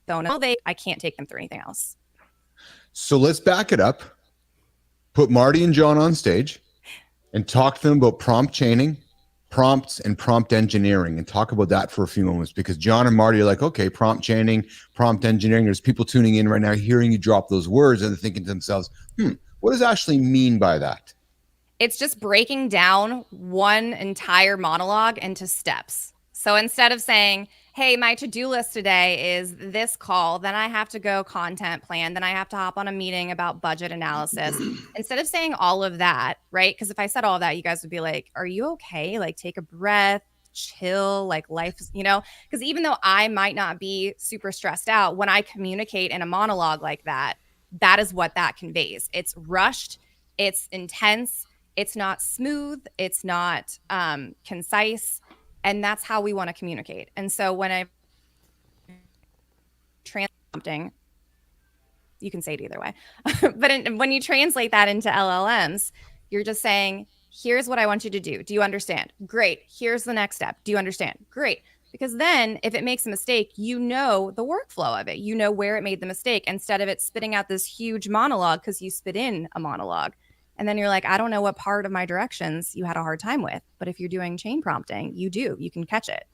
I can't take them through anything else. So let's back it up, put Marty and John on stage and talk to them about prompt chaining, prompts and prompt engineering, and talk about that for a few moments, because John and Marty are like, okay, prompt chaining, prompt engineering. There's people tuning in right now, hearing you drop those words and they're thinking to themselves, what does Ashley mean by that? It's just breaking down one entire monologue into steps. So instead of saying, hey, my to-do list today is this call, then I have to go content plan, then I have to hop on a meeting about budget analysis. Instead of saying all of that, right? Because if I said all of that, you guys would be like, are you okay? Like take a breath, chill, like life, because even though I might not be super stressed out, when I communicate in a monologue like that, that is what that conveys. It's rushed, it's intense, it's not smooth, it's not concise, and that's how we want to communicate. And so when I prompting, you can say it either way, but when you translate that into LLMs, you're just saying, here's what I want you to do. Do you understand? Great. Here's the next step. Do you understand? Great. Because then if it makes a mistake, you know the workflow of it. You know where it made the mistake instead of it spitting out this huge monologue because you spit in a monologue. And then you're like, I don't know what part of my directions you had a hard time with. But if you're doing chain prompting, you can catch it.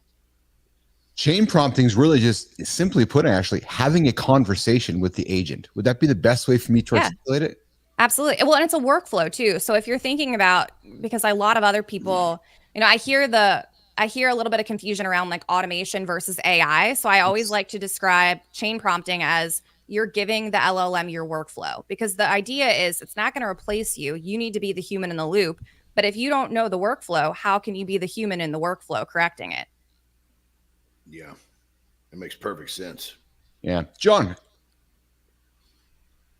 Chain prompting is really just, simply put, Ashley, having a conversation with the agent. Would that be the best way for me to articulate it? Absolutely. Well, and it's a workflow too. So if you're thinking about, because a lot of other people, I hear a little bit of confusion around like automation versus AI. So I always like to describe chain prompting as you're giving the LLM your workflow, because the idea is it's not going to replace you. You need to be the human in the loop. But if you don't know the workflow, how can you be the human in the workflow correcting it? Yeah, it makes perfect sense. Yeah. John.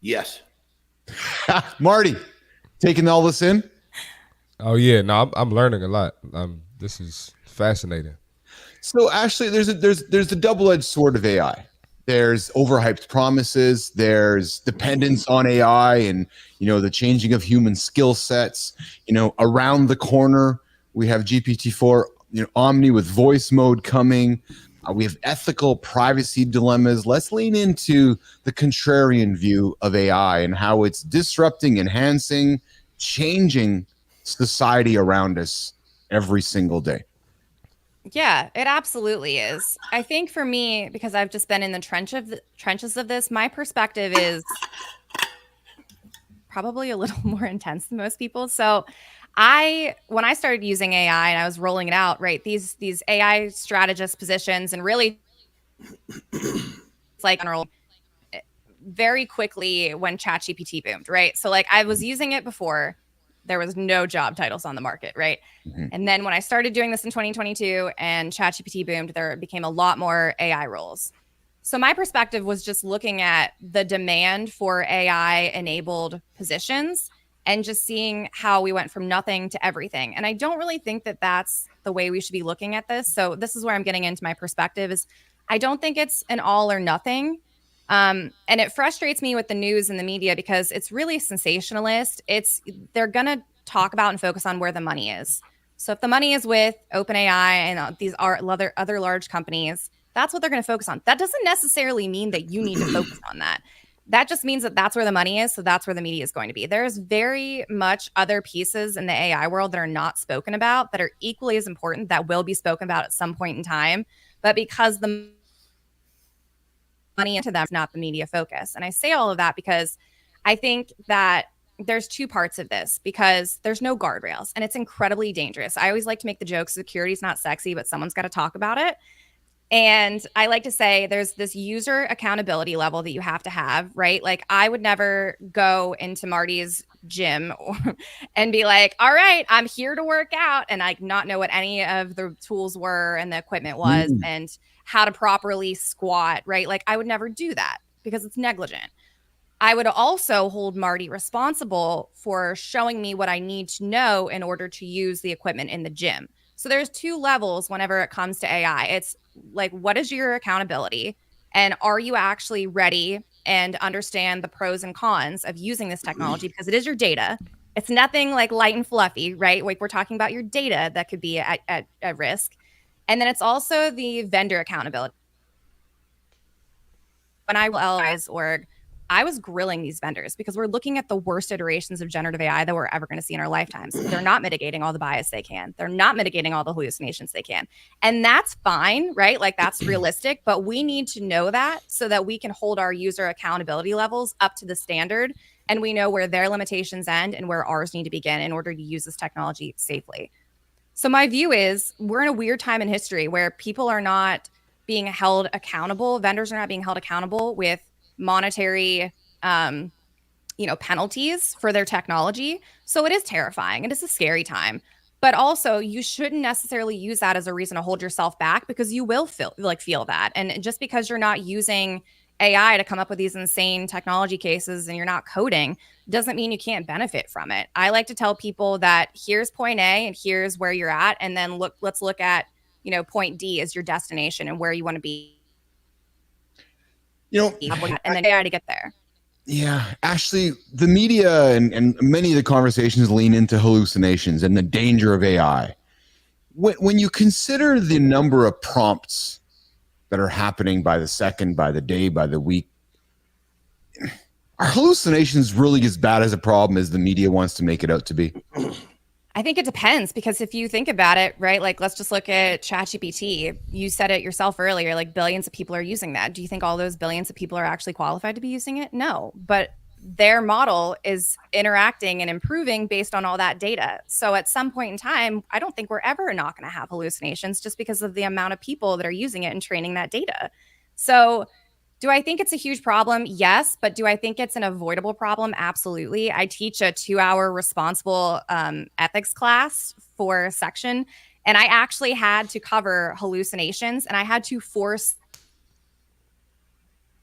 Yes. Marty, taking all this in? Oh yeah, no, I'm learning a lot. This is fascinating. So Ashley, there's the double-edged sword of AI. There's overhyped promises. There's dependence on AI and, the changing of human skill sets. Around the corner, we have GPT-4, Omni with voice mode coming. We have ethical privacy dilemmas. Let's lean into the contrarian view of AI and how it's disrupting, enhancing, changing society around us every single day. Yeah, it absolutely is. I think for me, because I've just been in the trenches of this, my perspective is probably a little more intense than most people. So when I started using AI and I was rolling it out, right, these AI strategist positions, and really it's like very quickly when ChatGPT boomed, right? So like I was using it before, there was no job titles on the market, right? Mm-hmm. And then when I started doing this in 2022 and ChatGPT boomed, there became a lot more AI roles. So my perspective was just looking at the demand for AI enabled positions and just seeing how we went from nothing to everything. And I don't really think that that's the way we should be looking at this. So this is where I'm getting into my perspective is I don't think it's an all or nothing. And it frustrates me with the news and the media because it's really sensationalist. They're going to talk about and focus on where the money is. So if the money is with OpenAI and these are other large companies, that's what they're going to focus on. That doesn't necessarily mean that you need to focus on that. That just means that that's where the money is. So that's where the media is going to be. There's very much other pieces in the AI world that are not spoken about that are equally as important that will be spoken about at some point in time. But because the money into them is not the media focus. And I say all of that because I think that there's two parts of this because there's no guardrails and it's incredibly dangerous. I always like to make the joke, security is not sexy, but someone's got to talk about it. And I like to say there's this user accountability level that you have to have, right? Like I would never go into Marty's gym and be like, all right, I'm here to work out and like not know what any of the tools were and the equipment was and how to properly squat, right? Like I would never do that because it's negligent. I would also hold Marty responsible for showing me what I need to know in order to use the equipment in the gym. So there's two levels whenever it comes to AI. It's like, what is your accountability? And are you actually ready and understand the pros and cons of using this technology? Because it is your data. It's nothing like light and fluffy, right? Like we're talking about your data that could be at risk. And then it's also the vendor accountability. When I was org, I was grilling these vendors because we're looking at the worst iterations of generative AI that we're ever going to see in our lifetimes. They're not mitigating all the bias they can. They're not mitigating all the hallucinations they can. And that's fine, right? Like that's realistic, but we need to know that so that we can hold our user accountability levels up to the standard and we know where their limitations end and where ours need to begin in order to use this technology safely. So my view is we're in a weird time in history where people are not being held accountable. Vendors are not being held accountable with monetary penalties for their technology. So it is terrifying. It is a scary time. But also you shouldn't necessarily use that as a reason to hold yourself back because you will feel that. And just because you're not using AI to come up with these insane technology cases and you're not coding doesn't mean you can't benefit from it. I like to tell people that here's point A and here's where you're at. And then let's look at, point D as your destination and where you want to be. And then AI to get there. Yeah, actually, the media and many of the conversations lean into hallucinations and the danger of AI. When you consider the number of prompts that are happening by the second, by the day, by the week, are hallucinations really as bad as a problem as the media wants to make it out to be? I think it depends because if you think about it, right, like let's just look at ChatGPT. You said it yourself earlier, like billions of people are using that. Do you think all those billions of people are actually qualified to be using it? No, but their model is interacting and improving based on all that data. So at some point in time, I don't think we're ever not going to have hallucinations just because of the amount of people that are using it and training that data. So do I think it's a huge problem? Yes. But do I think it's an avoidable problem? Absolutely. I teach a 2-hour responsible ethics class for a section, and I actually had to cover hallucinations, and I had to force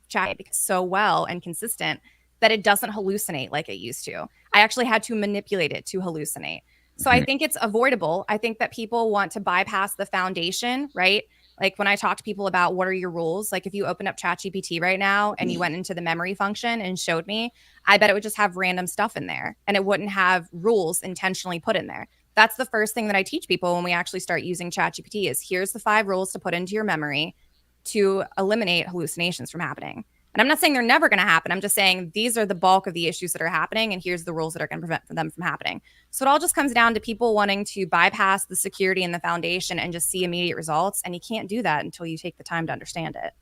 chat so well and consistent that it doesn't hallucinate like it used to. I actually had to manipulate it to hallucinate. So I think it's avoidable. I think that people want to bypass the foundation, right? Like when I talk to people about what are your rules, like if you open up ChatGPT right now and you went into the memory function and showed me, I bet it would just have random stuff in there and it wouldn't have rules intentionally put in there. That's the first thing that I teach people when we actually start using ChatGPT is here's the 5 rules to put into your memory to eliminate hallucinations from happening. And I'm not saying they're never going to happen. I'm just saying these are the bulk of the issues that are happening, and here's the rules that are going to prevent them from happening. So it all just comes down to people wanting to bypass the security and the foundation and just see immediate results. And you can't do that until you take the time to understand it.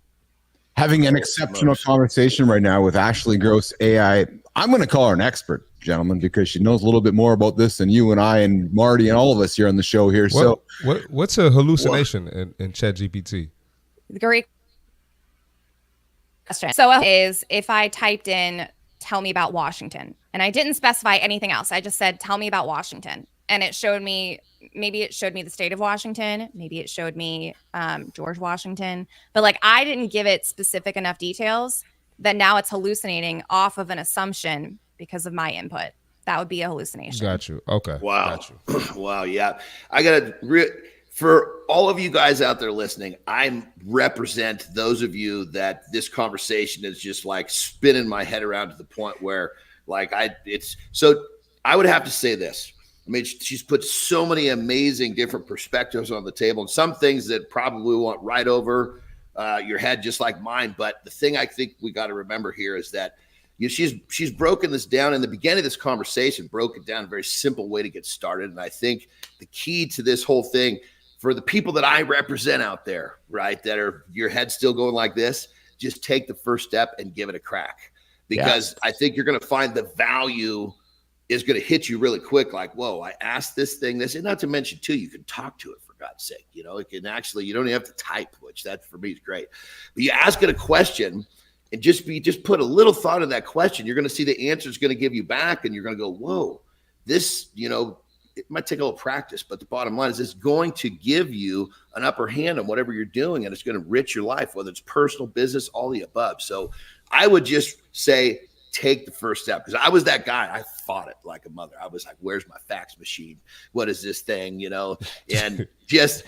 Having an exceptional conversation right now with Ashley Gross, AI. I'm going to call her an expert, gentlemen, because she knows a little bit more about this than you and I and Marty and all of us here on the show here. What's a hallucination in ChatGPT? Great question. So is if I typed in, tell me about Washington, and I didn't specify anything else. I just said, tell me about Washington. And it showed me, maybe it showed me the state of Washington. Maybe it showed me George Washington. But like, I didn't give it specific enough details that now it's hallucinating off of an assumption because of my input. That would be a hallucination. Got you. Okay. Wow. Got you. Wow. Yeah. I got to for all of you guys out there listening, I represent those of you that this conversation is just like spinning my head around to the point where like so I would have to say this. I mean, she's put so many amazing different perspectives on the table and some things that probably went right over your head, just like mine. But the thing I think we got to remember here is that she's broken this down in the beginning of this conversation, broke it down in a very simple way to get started. And I think the key to this whole thing for the people that I represent out there, right, that are your head still going like this, just take the first step and give it a crack. Because I think you're going to find the value is going to hit you really quick. Like, whoa, I asked this thing, and not to mention too, you can talk to it for God's sake. You know, it can actually, you don't even have to type, which that for me is great. But you ask it a question and just put a little thought in that question. You're going to see the answer is going to give you back, and you're going to go, whoa, this, it might take a little practice, but the bottom line is it's going to give you an upper hand on whatever you're doing, and it's going to enrich your life, whether it's personal, business, all the above. So I would just say, take the first step, because I was that guy. I fought it like a mother. I was like, where's my fax machine? What is this thing? And just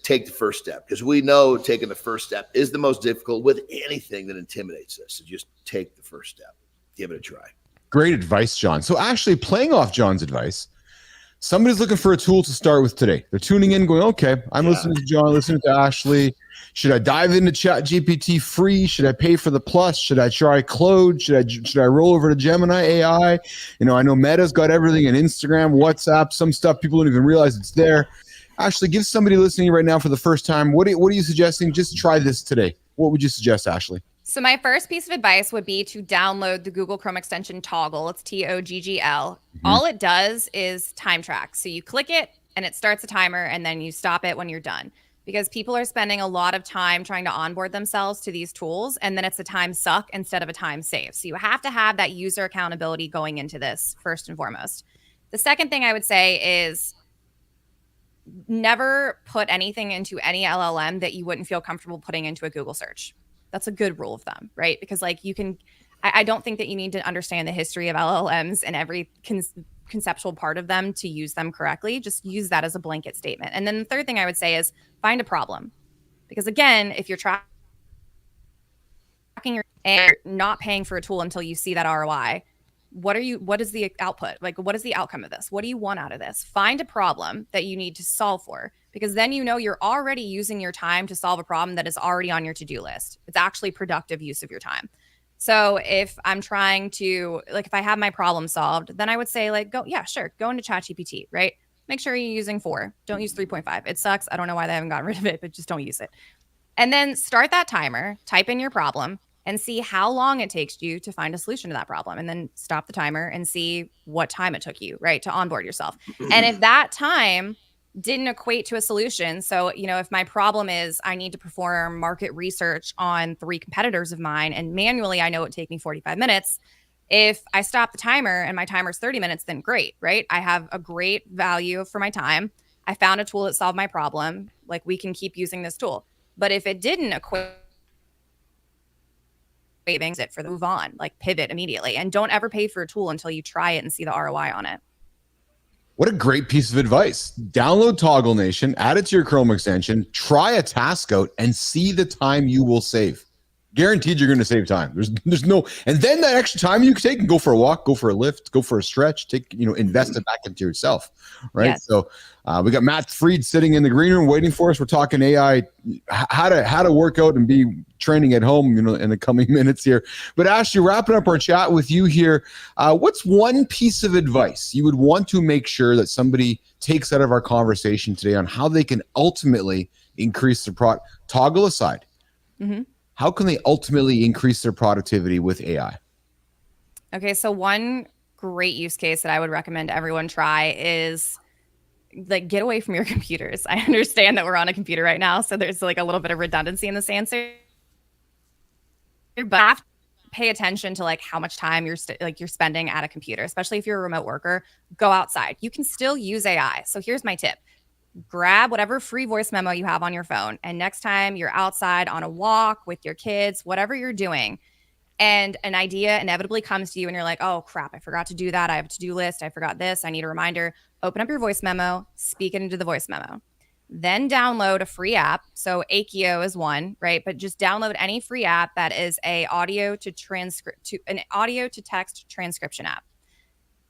take the first step, because we know taking the first step is the most difficult with anything that intimidates us. So just take the first step, give it a try. Great advice, John. So actually playing off John's advice, somebody's looking for a tool to start with today. They're tuning in going, okay, I'm listening to John, listening to Ashley. Should I dive into ChatGPT free? Should I pay for the plus? Should I try Claude? Should I roll over to Gemini AI? I know Meta's got everything in Instagram, WhatsApp, some stuff people don't even realize it's there. Ashley, give somebody listening right now for the first time, what are you suggesting? Just try this today. What would you suggest, Ashley? So my first piece of advice would be to download the Google Chrome extension Toggle. It's TOGGL. Mm-hmm. All it does is time track. So you click it and it starts a timer, and then you stop it when you're done. Because people are spending a lot of time trying to onboard themselves to these tools, and then it's a time suck instead of a time save. So you have to have that user accountability going into this first and foremost. The second thing I would say is never put anything into any LLM that you wouldn't feel comfortable putting into a Google search. That's a good rule of thumb, right? Because like I don't think that you need to understand the history of LLMs and every conceptual part of them to use them correctly. Just use that as a blanket statement. And then the third thing I would say is find a problem. Because again, if you're tracking and not paying for a tool until you see that ROI, what is the output? Like, what is the outcome of this? What do you want out of this? Find a problem that you need to solve for, because then you're already using your time to solve a problem that is already on your to-do list. It's actually productive use of your time. So if I'm trying to, like, if I have my problem solved, then I would say like, go into ChatGPT, right? Make sure you're using 4. Don't use 3.5. It sucks. I don't know why they haven't gotten rid of it, but just don't use it. And then start that timer, type in your problem, and see how long it takes you to find a solution to that problem. And then stop the timer and see what time it took you, right, to onboard yourself. And if that time didn't equate to a solution, so, if my problem is I need to perform market research on 3 competitors of mine, and manually I know it would take me 45 minutes. If I stop the timer and my timer's 30 minutes, then great, right? I have a great value for my time. I found a tool that solved my problem. Like, we can keep using this tool. But if it didn't equate, it for the move on, like pivot immediately, and don't ever pay for a tool until you try it and see the ROI on it. What a great piece of advice. Download Toggle Nation, add it to your Chrome extension, try a task out, and see the time you will save. Guaranteed you're going to save time. There's no, and then that extra time you can take and go for a walk, go for a lift, go for a stretch, invest it back into yourself, right? Yes. So we got Matt Freed sitting in the green room waiting for us. We're talking AI, how to work out and be training at home, in the coming minutes here. But Ashley, wrapping up our chat with you here, what's one piece of advice you would want to make sure that somebody takes out of our conversation today on how they can ultimately increase their product? Toggle aside. Mm-hmm. How can they ultimately increase their productivity with AI? Okay, so one great use case that I would recommend everyone try is get away from your computers. I understand that we're on a computer right now, so there's a little bit of redundancy in this answer. But have to pay attention to how much time you're spending at a computer, especially if you're a remote worker. Go outside. You can still use AI. So here's my tip. Grab whatever free voice memo you have on your phone. And next time you're outside on a walk with your kids, whatever you're doing, and an idea inevitably comes to you and you're like, oh crap, I forgot to do that. I have a to-do list. I forgot this. I need a reminder. Open up your voice memo, speak it into the voice memo. Then download a free app. So Akio is one, right? But just download any free app that is an audio to text transcription app.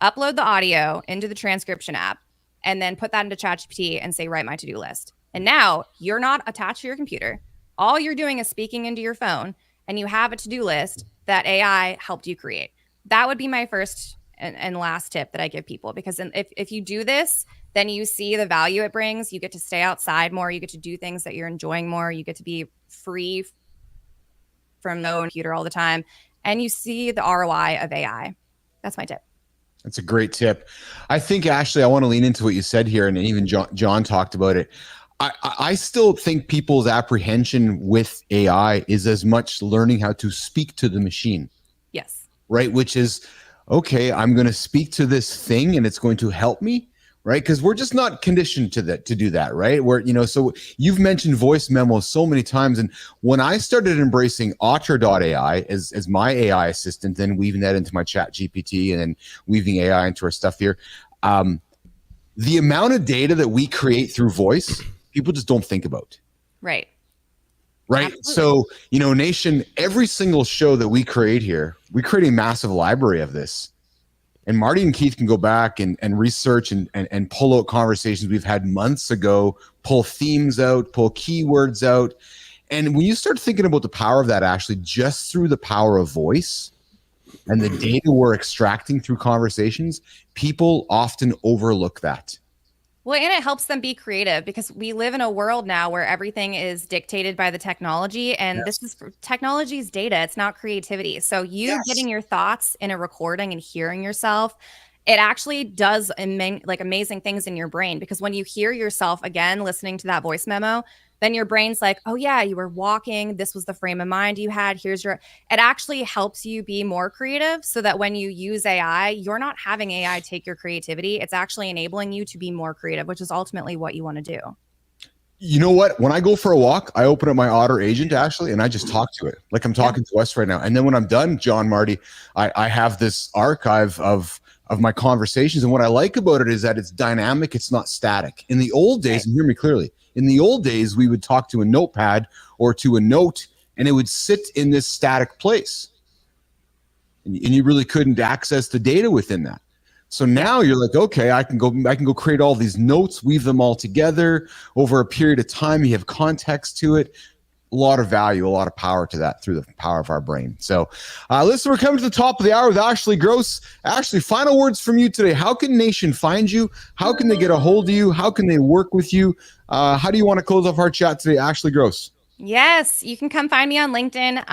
Upload the audio into the transcription app, and then put that into ChatGPT and say, write my to-do list. And now you're not attached to your computer. All you're doing is speaking into your phone, and you have a to-do list that AI helped you create. That would be my first and last tip that I give people, because if you do this, then you see the value it brings. You get to stay outside more. You get to do things that you're enjoying more. You get to be free from no computer all the time. And you see the ROI of AI. That's my tip. That's a great tip. I think, Ashley, I want to lean into what you said here, and even John talked about it. I still think people's apprehension with AI is as much learning how to speak to the machine. Yes. Right? Which is, okay, I'm going to speak to this thing and it's going to help me. Right? Because we're just not conditioned to do that, right? So you've mentioned voice memos so many times. And when I started embracing Otter.ai as my AI assistant, then weaving that into my chat GPT and then weaving AI into our stuff here, the amount of data that we create through voice, people just don't think about. Right. Right. Absolutely. So, Nation, every single show that we create here, we create a massive library of this. And Marty and Keith can go back and research and pull out conversations we've had months ago, pull themes out, pull keywords out. And when you start thinking about the power of that, Ashley, just through the power of voice and the data we're extracting through conversations, people often overlook that. Well, and it helps them be creative, because we live in a world now where everything is dictated by the technology, and yes. This is technology's data. It's not creativity. So you getting your thoughts in a recording and hearing yourself, it actually does amazing things in your brain, because when you hear yourself again, listening to that voice memo, then your brain's like, oh yeah, you were walking. This was the frame of mind you had. It actually helps you be more creative, so that when you use AI, you're not having AI take your creativity. It's actually enabling you to be more creative, which is ultimately what you want to do. You know what? When I go for a walk, I open up my Otter agent, Ashley, and I just talk to it like I'm talking to us right now. And then when I'm done, John, Marty, I have this archive of my conversations. And what I like about it is that it's dynamic. It's not static. In the old days, and hear me clearly, in the old days, we would talk to a notepad or to a note, and it would sit in this static place. And you really couldn't access the data within that. So now you're like, okay, I can go create all these notes, weave them all together over a period of time. You have context to it. A lot of value, a lot of power to that through the power of our brain. So listen, we're coming to the top of the hour with Ashley Gross. Ashley, final words from you today. How can Nation find you? How can they get a hold of you? How can they work with you? How do you want to close off our chat today, Ashley Gross? Yes, you can come find me on LinkedIn.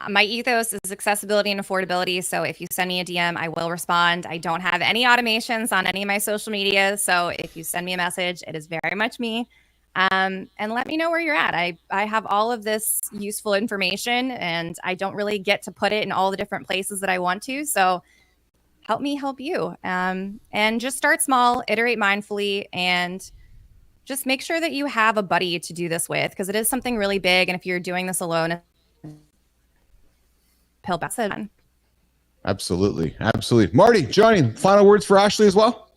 My ethos is accessibility and affordability. So if you send me a DM, I will respond. I don't have any automations on any of my social media. So if you send me a message, it is very much me. And let me know where you're at. I have all of this useful information, and I don't really get to put it in all the different places that I want to. So help me help you. And just start small, iterate mindfully, and just make sure that you have a buddy to do this with, because it is something really big. And if you're doing this alone, pill back on. Absolutely. Absolutely. Marty, Johnny, final words for Ashley as well?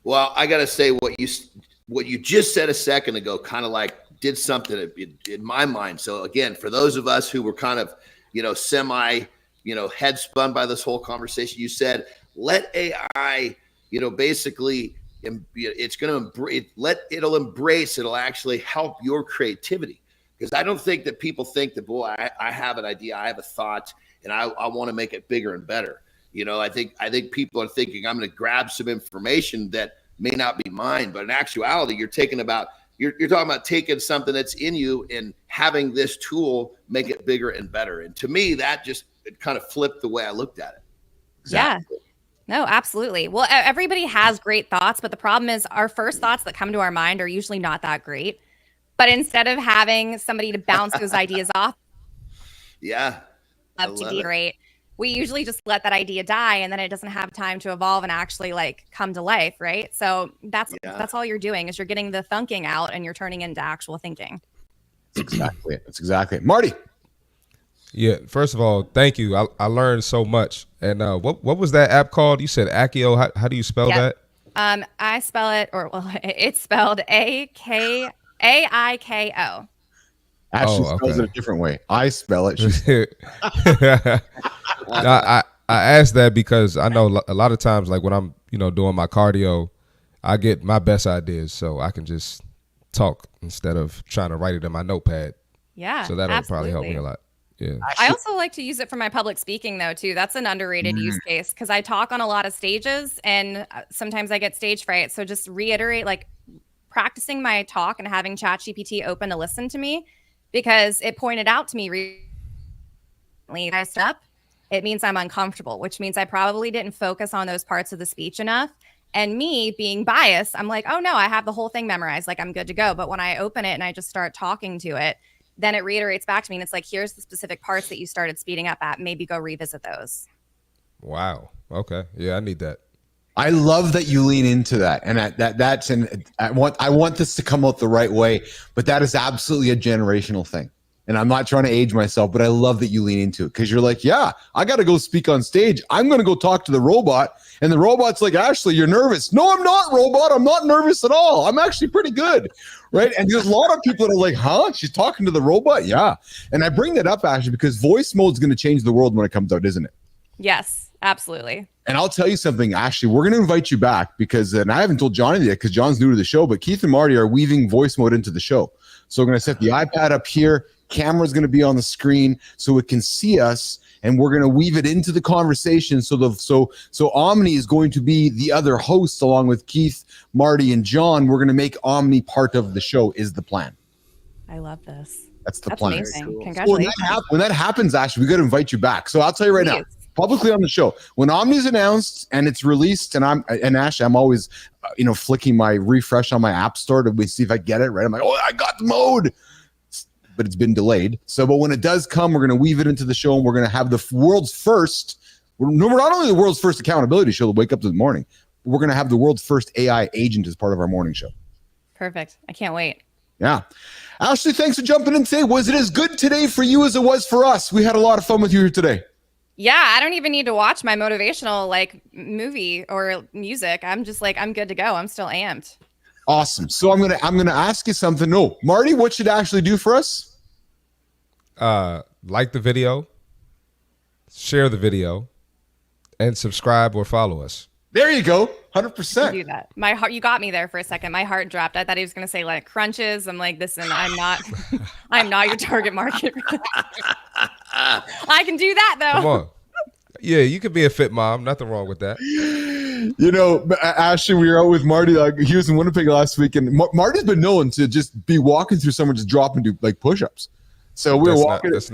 Well, I got to say what you just said a second ago kind of like did something in my mind. So again, for those of us who were kind of, semi, head spun by this whole conversation, you said, let AI, basically it's going to it'll actually help your creativity. Because I don't think that people think that, boy, I have an idea, I have a thought, and I want to make it bigger and better. I think people are thinking I'm going to grab some information that may not be mine, but in actuality, you're talking about taking something that's in you and having this tool make it bigger and better. And to me, it kind of flipped the way I looked at it. Exactly. Yeah. No, absolutely. Well, everybody has great thoughts, but the problem is our first thoughts that come to our mind are usually not that great. But instead of having somebody to bounce those ideas off, we usually just let that idea die, and then it doesn't have time to evolve and actually come to life, right? So that's all you're doing is you're getting the thunking out and you're turning into actual thinking. That's exactly it. Marty. Yeah. First of all, thank you. I learned so much. And what was that app called? You said Akio. How do you spell that? I spell it, it's spelled AIKO. Ashley spells it a different way. I spell it. I asked that because I know a lot of times, like when I'm, doing my cardio, I get my best ideas, so I can just talk instead of trying to write it in my notepad. Yeah. So that'll probably help me a lot. Yeah. I also like to use it for my public speaking though, too. That's an underrated use case because I talk on a lot of stages and sometimes I get stage fright. So just reiterate, practicing my talk and having ChatGPT open to listen to me, because it pointed out to me recently, it means I'm uncomfortable, which means I probably didn't focus on those parts of the speech enough. And me being biased, I'm like, oh no, I have the whole thing memorized. I'm good to go. But when I open it and I just start talking to it, then it reiterates back to me. And it's here's the specific parts that you started speeding up at. Maybe go revisit those. Wow. Okay. Yeah, I need that. I love that you lean into that, and I want this to come out the right way, but that is absolutely a generational thing. And I'm not trying to age myself, but I love that you lean into it because you're like, yeah, I got to go speak on stage. I'm going to go talk to the robot, and the robot's like, Ashley, you're nervous. No, I'm not, robot. I'm not nervous at all. I'm actually pretty good, right? And there's a lot of people that are like, huh? She's talking to the robot? Yeah. And I bring that up, Ashley, because voice mode is going to change the world when it comes out, isn't it? Yes, absolutely. And I'll tell you something, Ashley, we're going to invite you back because, and I haven't told Johnny yet because John's new to the show, but Keith and Marty are weaving voice mode into the show. So we're going to set the iPad up here. Camera's going to be on the screen so it can see us, and we're going to weave it into the conversation. So Omni is going to be the other host along with Keith, Marty, and John. We're going to make Omni part of the show is the plan. I love this. That's the plan. Amazing. Cool. Congratulations. When that happens, Ashley, we got to invite you back. So I'll tell you right now, publicly on the show, when Omni's announced and it's released, and Ashley, I'm always, flicking my refresh on my app store to see if I get it right. I'm like, oh, I got the mode, but it's been delayed. So, but when it does come, we're going to weave it into the show, and we're going to have the world's first. We're not only the world's first accountability show to wake up in the morning, but we're going to have the world's first AI agent as part of our morning show. Perfect. I can't wait. Yeah. Ashley, thanks for jumping in today. Was it as good today for you as it was for us? We had a lot of fun with you here today. Yeah, I don't even need to watch my motivational movie or music. I'm just I'm good to go. I'm still amped. Awesome. So I'm gonna ask you something. No, Marty, what should Ashley do for us? Like the video, share the video, and subscribe or follow us. There you go. 100%. Do that. My heart, you got me there for a second. My heart dropped. I thought he was going to say crunches. I'm like, listen, I'm not your target market. I can do that though. Come on. Yeah, you could be a fit mom. Nothing wrong with that. Ashley, we were out with Marty. He was in Winnipeg last week, and Marty's been known to just be walking through somewhere, just drop and do push-ups. So we were walking. That's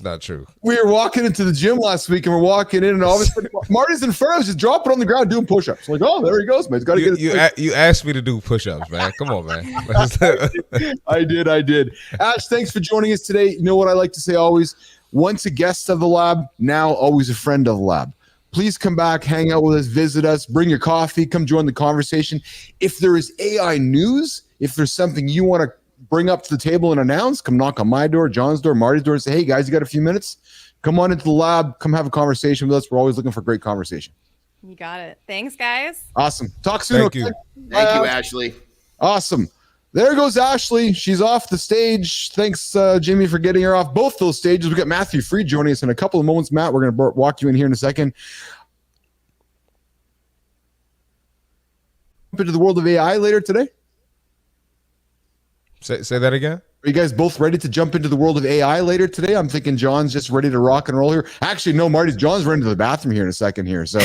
not true. We were walking into the gym last week, and we're walking in, and all of a sudden, Marty's in front of us, just dropping on the ground doing push-ups. Like, oh, there he goes, man. He's got to get. You asked me to do push-ups, man. Come on, man. I did. Ash, thanks for joining us today. You know what I like to say always: once a guest of the lab, now always a friend of the lab. Please come back, hang out with us, visit us, bring your coffee, come join the conversation. If there is AI news, if there's something you want to bring up to the table and announce, come knock on my door, John's door, Marty's door, and say, hey guys, you got a few minutes? Come on into the lab, come have a conversation with us. We're always looking for great conversation. You got it. Thanks, guys. Awesome. Talk soon. Thank you. Thank you, Ashley. Awesome. There goes Ashley. She's off the stage. Thanks, Jimmy, for getting her off both those stages. We got Matthew Freed joining us in a couple of moments. Matt, we're going to walk you in here in a second. Into the world of AI later today. Say that again. Are you guys both ready to jump into the world of AI later today? I'm thinking John's just ready to rock and roll here. Actually, no, John's running to the bathroom here in a second here. So,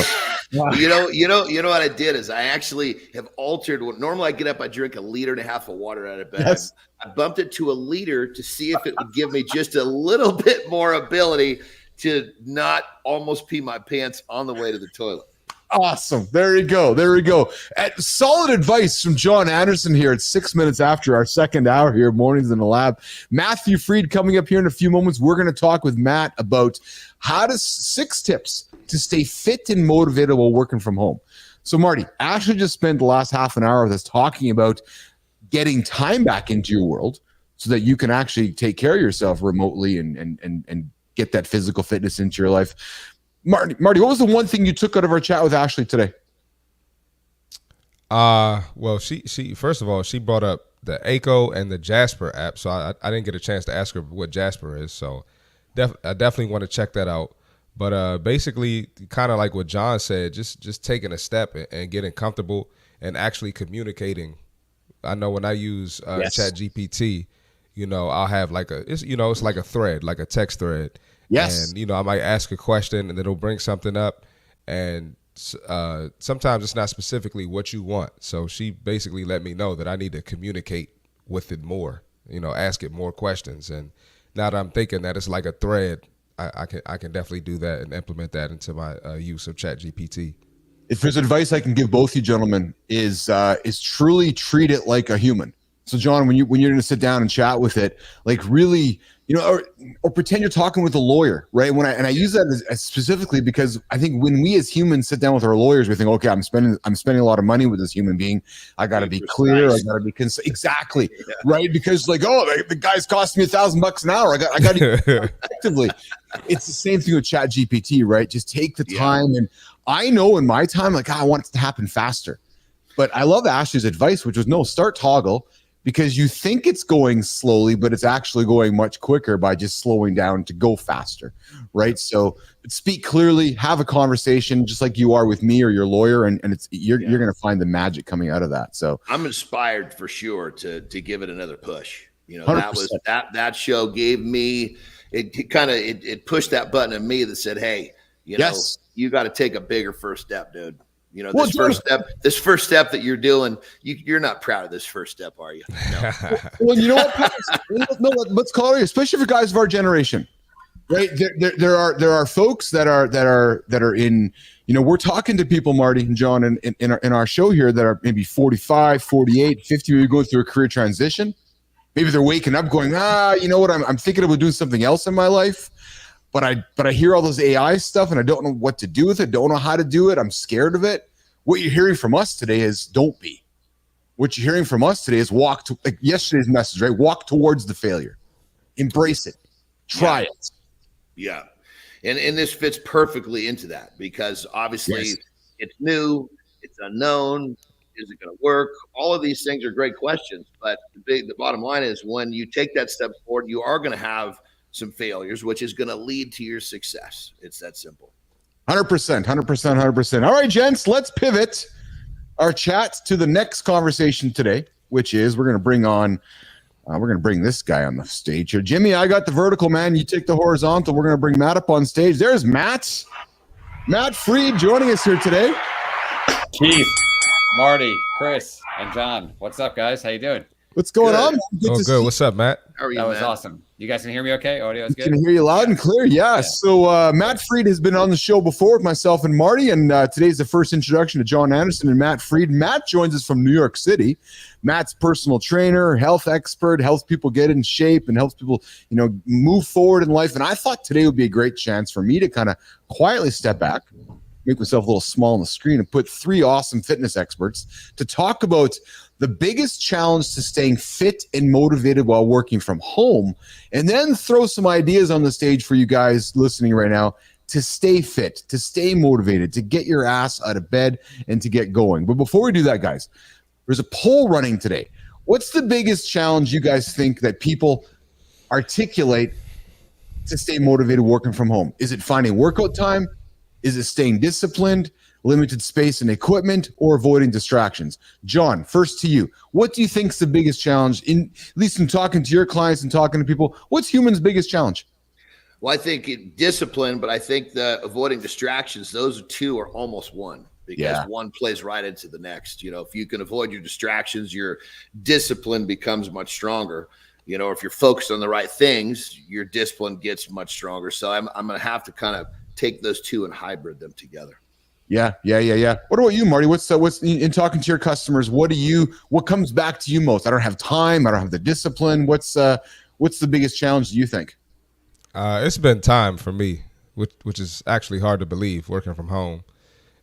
you know what I did is I actually have altered what normally I get up, I drink 1.5 liters of water out of bed. Yes. I bumped it to 1 liter to see if it would give me just a little bit more ability to not almost pee my pants on the way to the toilet. awesome. There you go. There we go. Solid advice from John Anderson here at 6 minutes after our second hour here, Mornings in the Lab. Matthew Freed coming up here in a few moments. We're going to talk with Matt about 6 tips to stay fit and motivated while working from home. So, Marty, Ashley just spent the last half an hour with us talking about getting time back into your world so that you can actually take care of yourself remotely and get that physical fitness into your life. Marty, what was the one thing you took out of our chat with Ashley today? Well, she first of all, she brought up the ACO and the Jasper app, so I didn't get a chance to ask her what Jasper is, so I definitely want to check that out. But basically, kind of like what John said, just taking a step and getting comfortable and actually communicating. I know when I use ChatGPT, I'll have it's like a thread, like a text thread. Yes. And, I might ask a question and it'll bring something up. And sometimes it's not specifically what you want. So she basically let me know that I need to communicate with it more, ask it more questions. And now that I'm thinking that it's like a thread, I can definitely do that and implement that into my use of ChatGPT. If there's advice I can give both you gentlemen is truly treat it like a human. So John, when you're going to sit down and chat with it, like really, or pretend you're talking with a lawyer, right? And I use that as specifically because I think when we as humans sit down with our lawyers, we think, okay, I'm spending a lot of money with this human being. I got to be clear. I got to be exactly right, because the guy's costing me $1,000 an hour. I got to effectively. It's the same thing with ChatGPT, right? Just take the time, and I know in my time, I want it to happen faster. But I love Ashley's advice, which was start Toggle. Because you think it's going slowly, but it's actually going much quicker by just slowing down to go faster, right? So speak clearly, have a conversation just like you are with me or your lawyer, and you're going to find the magic coming out of that. So I'm inspired for sure to give it another push. 100%. That show gave me it pushed that button in me that said, hey, you got to take a bigger first step, dude. This first step that you're doing, you're not proud of this first step, are you? No. Well, you know what? No, let's call it, especially for guys of our generation, right? There are folks that are in, we're talking to people, Marty and John, in our show here that are maybe 45, 48, 50, maybe going through a career transition. Maybe they're waking up going, you know what? I'm thinking about doing something else in my life. But I hear all this AI stuff and I don't know what to do with it, don't know how to do it. I'm scared of it. What you're hearing from us today is don't be. What you're hearing from us today is like yesterday's message, right? Walk towards the failure. Embrace it. Try it. Yeah. And this fits perfectly into that because obviously it's new, it's unknown. Is it going to work? All of these things are great questions. But the bottom line is when you take that step forward, you are going to have some failures, which is going to lead to your success. It's that simple. 100%. All right, gents, let's pivot our chat to the next conversation today, which is we're going to bring this guy on the stage here. Jimmy, I got the vertical, man. You take the horizontal. We're going to bring Matt up on stage. There's Matt Freed joining us here today. Keith, Marty, Chris, and John. What's up, guys? How you doing? What's going on? Good. What's up, Matt? How are you, That was Matt? awesome. You guys can hear me okay? Audio is good? Can hear you loud and clear. Yeah. So Matt Freed has been on the show before with myself and Marty, and today's the first introduction to John Anderson and Matt Freed. Matt joins us from New York City. Matt's personal trainer, health expert, helps people get in shape and helps people, move forward in life. And I thought today would be a great chance for me to kind of quietly step back, make myself a little small on the screen, and put 3 awesome fitness experts to talk about the biggest challenge to staying fit and motivated while working from home, and then throw some ideas on the stage for you guys listening right now to stay fit, to stay motivated, to get your ass out of bed and to get going. But before we do that, guys, there's a poll running today. What's the biggest challenge you guys think that people articulate to stay motivated working from home? Is it finding workout time? Is it staying disciplined, limited space and equipment, or avoiding distractions? John, first to you. What do you think is the biggest challenge, at least in talking to your clients and talking to people? What's humans' biggest challenge? Well, I think discipline, but I think the avoiding distractions, those two are almost one, because one plays right into the next. If you can avoid your distractions, your discipline becomes much stronger. If you're focused on the right things, your discipline gets much stronger. So I'm going to have to kind of take those two and hybrid them together. Yeah. What about you, Marty? What's in talking to your customers? What comes back to you most? I don't have time. I don't have the discipline. What's the biggest challenge do you think? It's been time for me, which is actually hard to believe, working from home.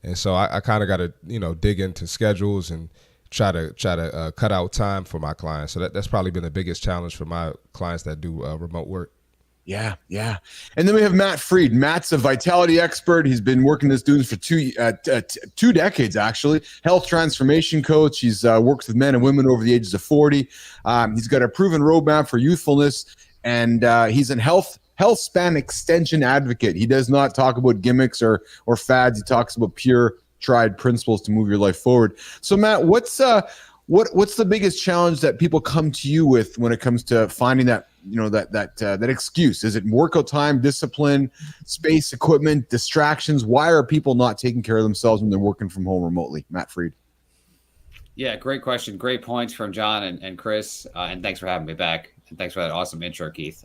And so I kind of got to, dig into schedules and try to cut out time for my clients. So that's probably been the biggest challenge for my clients that do remote work. Yeah. And then we have Matt Freed. Matt's a vitality expert. He's been working with students for 2 decades, actually. Health transformation coach. He's works with men and women over the ages of 40. He's got a proven roadmap for youthfulness, and he's a health span extension advocate. He does not talk about gimmicks or fads. He talks about pure tried principles to move your life forward. So Matt, what's the biggest challenge that people come to you with when it comes to finding that that excuse? Is it workout time, discipline, space, equipment, distractions? Why are people not taking care of themselves when they're working from home remotely? Matt Freed. Yeah, great question. Great points from John and Chris. And thanks for having me back. And thanks for that awesome intro, Keith.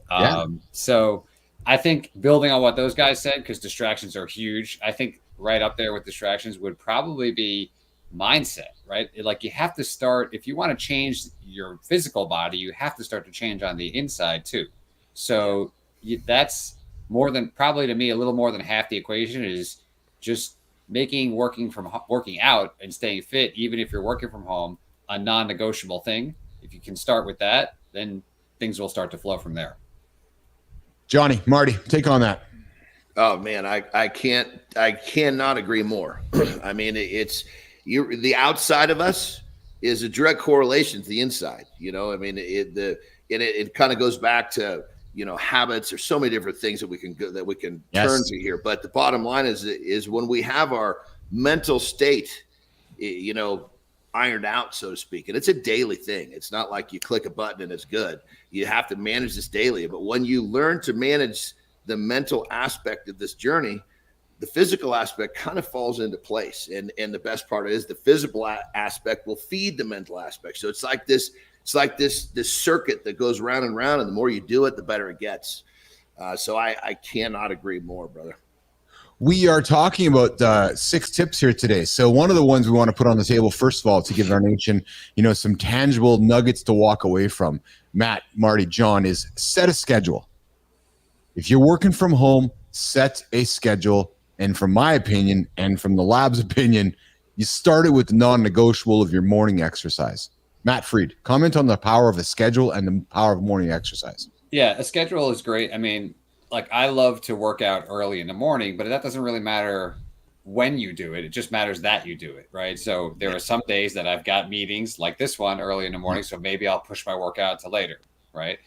So I think building on what those guys said, because distractions are huge, I think right up there with distractions would probably be mindset, right? Like, you have to start, if you want to change your physical body, you have to start to change on the inside too. So that's probably to me, a little more than half the equation is just making working out and staying fit, even if you're working from home, a non-negotiable thing. If you can start with that, then things will start to flow from there. Johnny, Marty, take on that. Oh man, I cannot agree more. I mean, the outside of us is a direct correlation to the inside. It kind of goes back to habits. There's so many different things that we can turn to here. But the bottom line is when we have our mental state, ironed out, so to speak, and it's a daily thing. It's not like you click a button and it's good. You have to manage this daily. But when you learn to manage the mental aspect of this journey, the physical aspect kind of falls into place. And the best part is the physical aspect will feed the mental aspect. So it's like this circuit that goes round and round, and the more you do it, the better it gets. So I cannot agree more, brother. We are talking about 6 tips here today. So one of the ones we want to put on the table, first of all, to give our nation, some tangible nuggets to walk away from, Matt, Marty, John, is set a schedule. If you're working from home, set a schedule. And from my opinion, and from the lab's opinion, you start it with the non-negotiable of your morning exercise. Matt Freed, comment on the power of a schedule and the power of morning exercise. Yeah, a schedule is great. I mean, I love to work out early in the morning, but that doesn't really matter when you do it. It just matters that you do it, right? So there are some days that I've got meetings like this one early in the morning, so maybe I'll push my workout to later, right?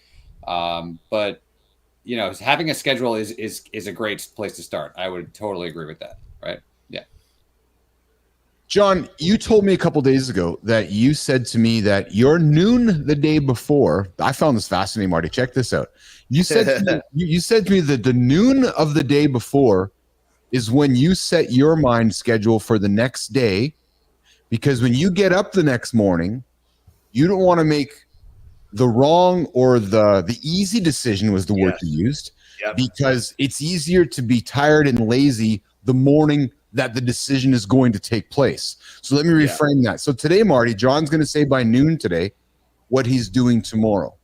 But having a schedule is a great place to start. I would totally agree with that, right? Yeah. John, you told me a couple days ago that you said to me that your noon the day before, I found this fascinating, Marty. Check this out. You said to me that the noon of the day before is when you set your mind schedule for the next day, because when you get up the next morning, you don't want to make the wrong or the easy decision was the word you used, because it's easier to be tired and lazy the morning that the decision is going to take place. So let me reframe that. So today, Marty, John's going to say by noon today what he's doing tomorrow.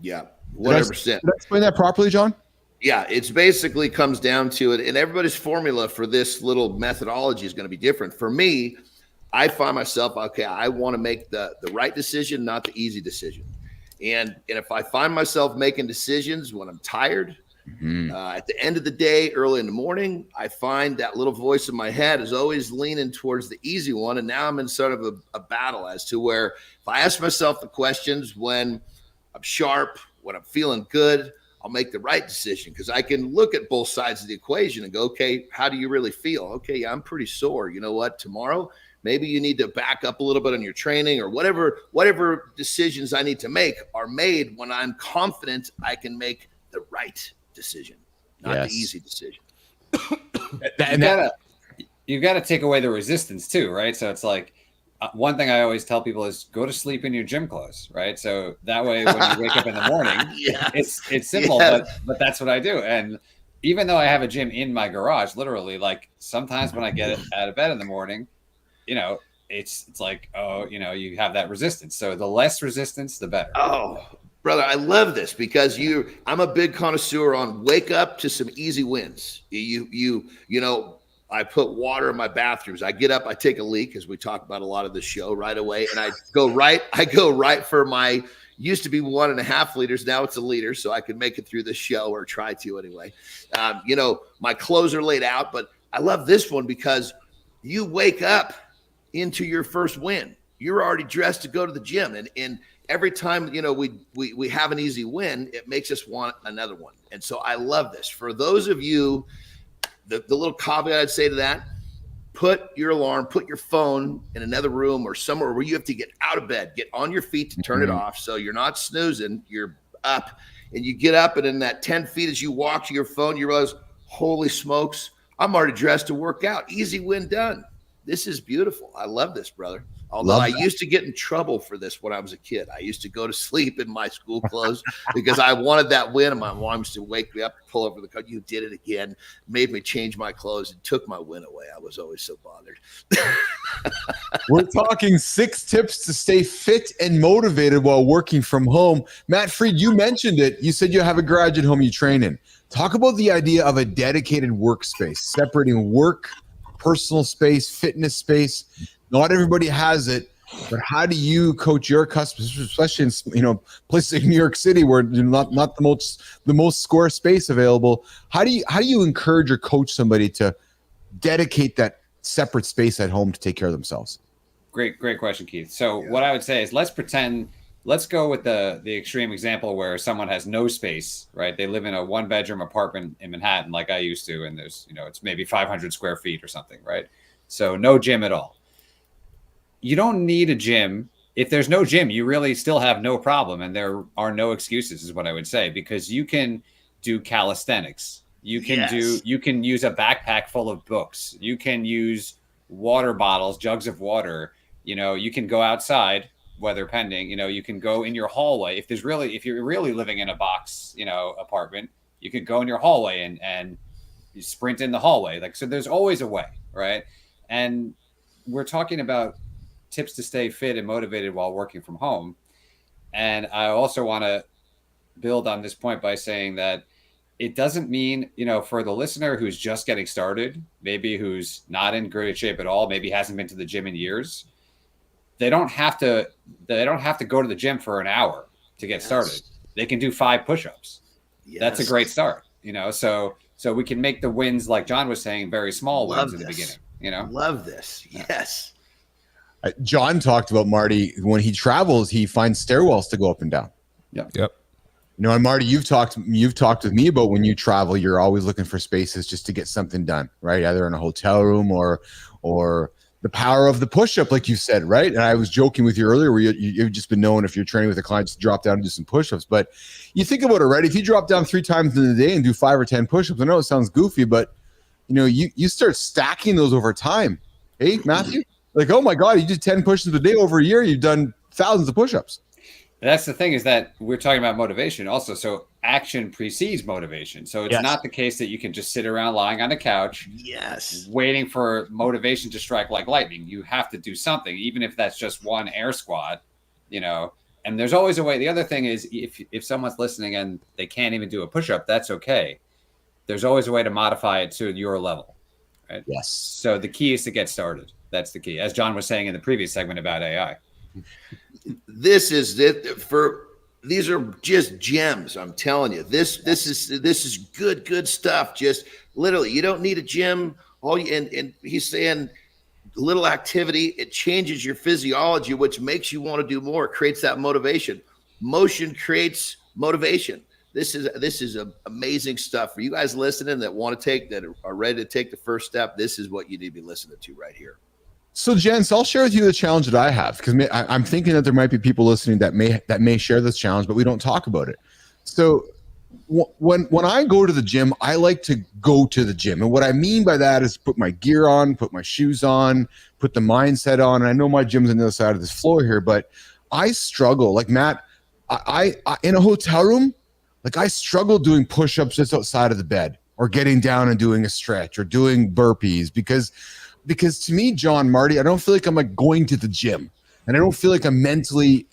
Yeah, 100%. Did I explain that properly, John? Yeah, it's basically comes down to it, and everybody's formula for this little methodology is going to be different. For me, I find myself, okay, I want to make the right decision, not the easy decision. And if I find myself making decisions when I'm tired, At the end of the day, early in the morning, I find that little voice in my head is always leaning towards the easy one. And now I'm in sort of a battle as to where if I ask myself the questions when I'm sharp, when I'm feeling good, I'll make the right decision, because I can look at both sides of the equation and go, okay, how do you really feel? Okay, yeah, I'm pretty sore. You know what? Tomorrow, maybe you need to back up a little bit on your training, or whatever decisions I need to make are made when I'm confident I can make the right decision, not the easy decision. You got to take away the resistance too, right? So it's like, one thing I always tell people is go to sleep in your gym clothes, right? So that way, when you wake up in the morning, it's simple, but that's what I do. And even though I have a gym in my garage, literally, like sometimes when I get out of bed in the morning, it's like, you have that resistance. So the less resistance, the better. Oh, brother, I love this, because I'm a big connoisseur on wake up to some easy wins. I put water in my bathrooms. I get up, I take a leak, as we talk about a lot of the show, right away. And I go right for my, used to be 1.5 liters. Now it's a liter. So I can make it through the show, or try to anyway. My clothes are laid out, but I love this one because you wake up into your first win. You're already dressed to go to the gym. And every time, we have an easy win, it makes us want another one. And so I love this. For those of you, the little caveat I'd say to that, put your alarm, put your phone in another room or somewhere where you have to get out of bed, get on your feet to turn it off. So you're not snoozing, you're up, and you get up, and in that 10 feet as you walk to your phone, you realize, holy smokes, I'm already dressed to work out. Easy win done. This is beautiful. I love this, brother. Although I used to get in trouble for this when I was a kid. I used to go to sleep in my school clothes because I wanted that win. And my mom used to wake me up, pull over the car. You did it again. Made me change my clothes and took my win away. I was always so bothered. We're talking 6 tips to stay fit and motivated while working from home. Matt Freed, you mentioned it. You said you have a garage at home you train in. Talk about the idea of a dedicated workspace, separating work, personal space, fitness space. Not everybody has it, but how do you coach your customers, especially in places like New York City where not the most square space available? How do you encourage or coach somebody to dedicate that separate space at home to take care of themselves? Great question, Keith. So what I would say is let's go with the extreme example where someone has no space, right? They live in a 1-bedroom apartment in Manhattan, like I used to, and there's, it's maybe 500 square feet or something, right? So no gym at all. You don't need a gym. If there's no gym, you really still have no problem. And there are no excuses is what I would say, because you can do calisthenics. You can use a backpack full of books. You can use water bottles, jugs of water. You can go outside, weather pending, you can go in your hallway. If you're really living in a box, apartment, you could go in your hallway and you sprint in the hallway. So there's always a way, right? And we're talking about tips to stay fit and motivated while working from home. And I also want to build on this point by saying that it doesn't mean, for the listener who's just getting started, maybe who's not in great shape at all, maybe hasn't been to the gym in years, they don't have to go to the gym for an hour to get started. They can do 5 push-ups. That's a great start, so we can make the wins, like John was saying, very small wins in the beginning, Love this. Yes. John talked about, Marty, when he travels, he finds stairwells to go up and down. Yep. And Marty, you've talked with me about when you travel, you're always looking for spaces just to get something done, right? Either in a hotel room or the power of the push-up, like you said, right? And I was joking with you earlier where you've just been known, if you're training with a client, just drop down and do some push-ups. But you think about it, right? If you drop down 3 times in the day and do 5 or 10 push-ups, I know it sounds goofy, but you start stacking those over time. Hey, Matthew? Like, oh my God, you did 10 push-ups a day over a year. You've done thousands of push-ups. That's the thing, is that we're talking about motivation also. So action precedes motivation. So it's not the case that you can just sit around lying on a couch, waiting for motivation to strike like lightning. You have to do something, even if that's just 1 air squat, and there's always a way. The other thing is, if someone's listening and they can't even do a push-up, that's okay. There's always a way to modify it to your level, right? Yes. So the key is to get started. That's the key. As John was saying in the previous segment about AI. This is it for these are just gems. I'm telling you, this is good stuff. Just literally, you don't need a gym. And he's saying little activity, it changes your physiology, which makes you want to do more. It creates that motivation. Motion creates motivation. This is amazing stuff for you guys listening that are ready to take the first step. This is what you need to be listening to right here. So, Jens, I'll share with you the challenge that I have, because I'm thinking that there might be people listening that may share this challenge, but we don't talk about it. So, when I go to the gym, I like to go to the gym, and what I mean by that is put my gear on, put my shoes on, put the mindset on. And I know my gym's on the other side of this floor here, but I struggle. Like Matt, I in a hotel room, like I struggle doing push-ups just outside of the bed, or getting down and doing a stretch, or doing burpees, because to me, John, Marty, I don't feel like I'm like going to the gym, and I don't feel like I'm mentally,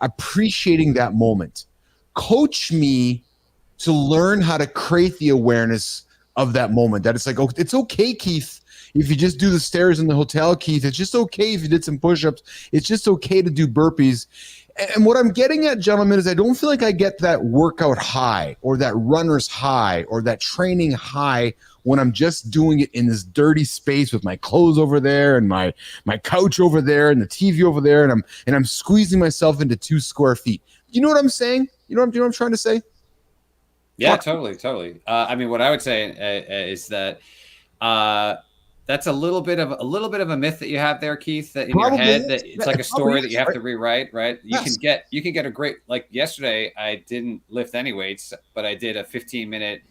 appreciating that moment. Coach me to learn how to create the awareness of that moment, that it's like, oh, it's okay, Keith, if you just do the stairs in the hotel, Keith. It's just okay if you did some push-ups. It's just okay to do burpees. And what I'm getting at, gentlemen, is I don't feel like I get that workout high, or that runner's high, or that training high when I'm just doing it in this dirty space with my clothes over there and my couch over there and the TV over there, and I'm squeezing myself into 2 square feet. You know what I'm saying? You know what I'm trying to say? Yeah, totally. I mean, what I would say is that that's a little bit of a myth that you have there, Keith, that in your head, that it's like a story that you have to rewrite, right? You can get a great, like yesterday, I didn't lift any weights, but I did a 15-minute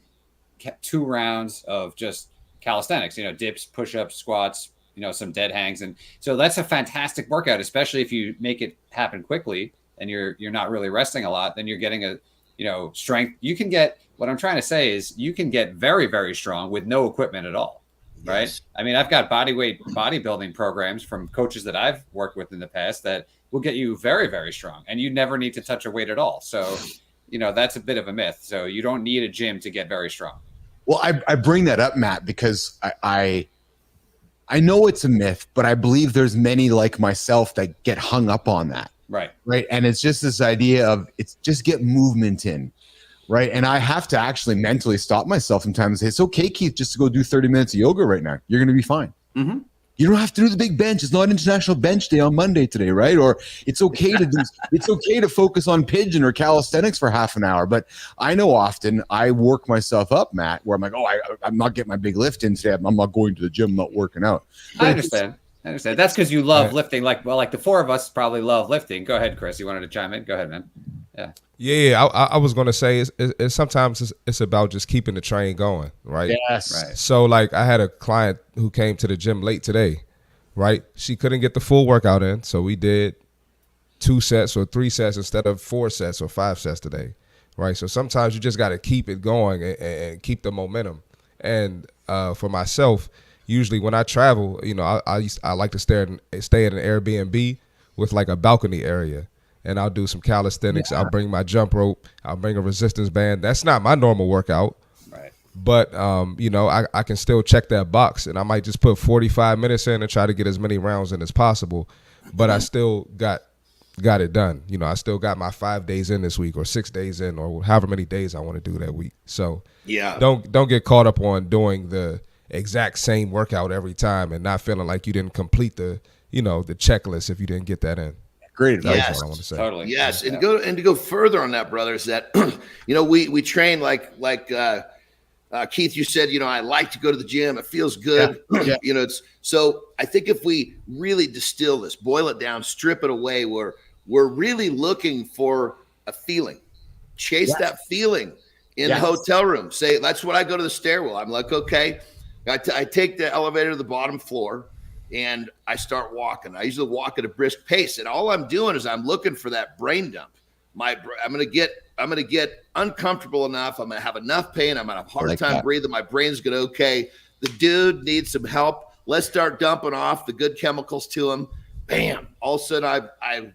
2 rounds of just calisthenics, dips, push-ups, squats, some dead hangs. And so that's a fantastic workout, especially if you make it happen quickly and you're not really resting a lot. Then you're getting a strength. You can get, what I'm trying to say is, you can get very, very strong with no equipment at all. Right. Yes. I mean, I've got bodybuilding programs from coaches that I've worked with in the past that will get you very, very strong, and you never need to touch a weight at all. So, that's a bit of a myth. So you don't need a gym to get very strong. Well, I bring that up, Matt, because I know it's a myth, but I believe there's many like myself that get hung up on that. Right. And it's just this idea of, it's just get movement in. Right. And I have to actually mentally stop myself sometimes and say, it's okay, Keith, just to go do 30 minutes of yoga right now. You're going to be fine. Mm-hmm. You don't have to do the big bench. It's not International Bench Day on Monday today, right? Or it's okay to focus on pigeon or calisthenics for half an hour. But I know often I work myself up, Matt, where I'm like, I'm not getting my big lift in today. I'm not going to the gym, I'm not working out. But I understand. That's because you love lifting. Like the 4 of us probably love lifting. Go ahead, Chris. You wanted to chime in? Go ahead, man. Yeah. I was going to say it's sometimes it's about just keeping the train going, right? Yes. Right. So like I had a client who came to the gym late today, right? She couldn't get the full workout in, so we did 2 sets or 3 sets instead of 4 sets or 5 sets today, right? So sometimes you just got to keep it going and keep the momentum. And for myself, usually when I travel, I like to stay at an Airbnb with like a balcony area. And I'll do some calisthenics. Yeah. I'll bring my jump rope. I'll bring a resistance band. That's not my normal workout. Right. But, I can still check that box. And I might just put 45 minutes in and try to get as many rounds in as possible. But I still got it done. I still got my 5 days in this week, or 6 days in, or however many days I want to do that week. So don't get caught up on doing the exact same workout every time and not feeling like you didn't complete the checklist if you didn't get that in. Great advice. Yes, what I want to say. Totally. Yes, and to go further on that, brother, is that we train like Keith. You said I like to go to the gym. It feels good. Yeah. It's so. I think if we really distill this, boil it down, strip it away, we're really looking for a feeling. Chase that feeling in the hotel room. Say that's what I go to the stairwell. I'm like, okay, I take the elevator to the bottom floor. And I start walking. I usually walk at a brisk pace, and all I'm doing is I'm looking for that brain dump. I'm gonna get uncomfortable enough. I'm gonna have enough pain. I'm gonna have a hard time breathing. My brain's gonna okay. The dude needs some help. Let's start dumping off the good chemicals to him. Bam! All of a sudden, I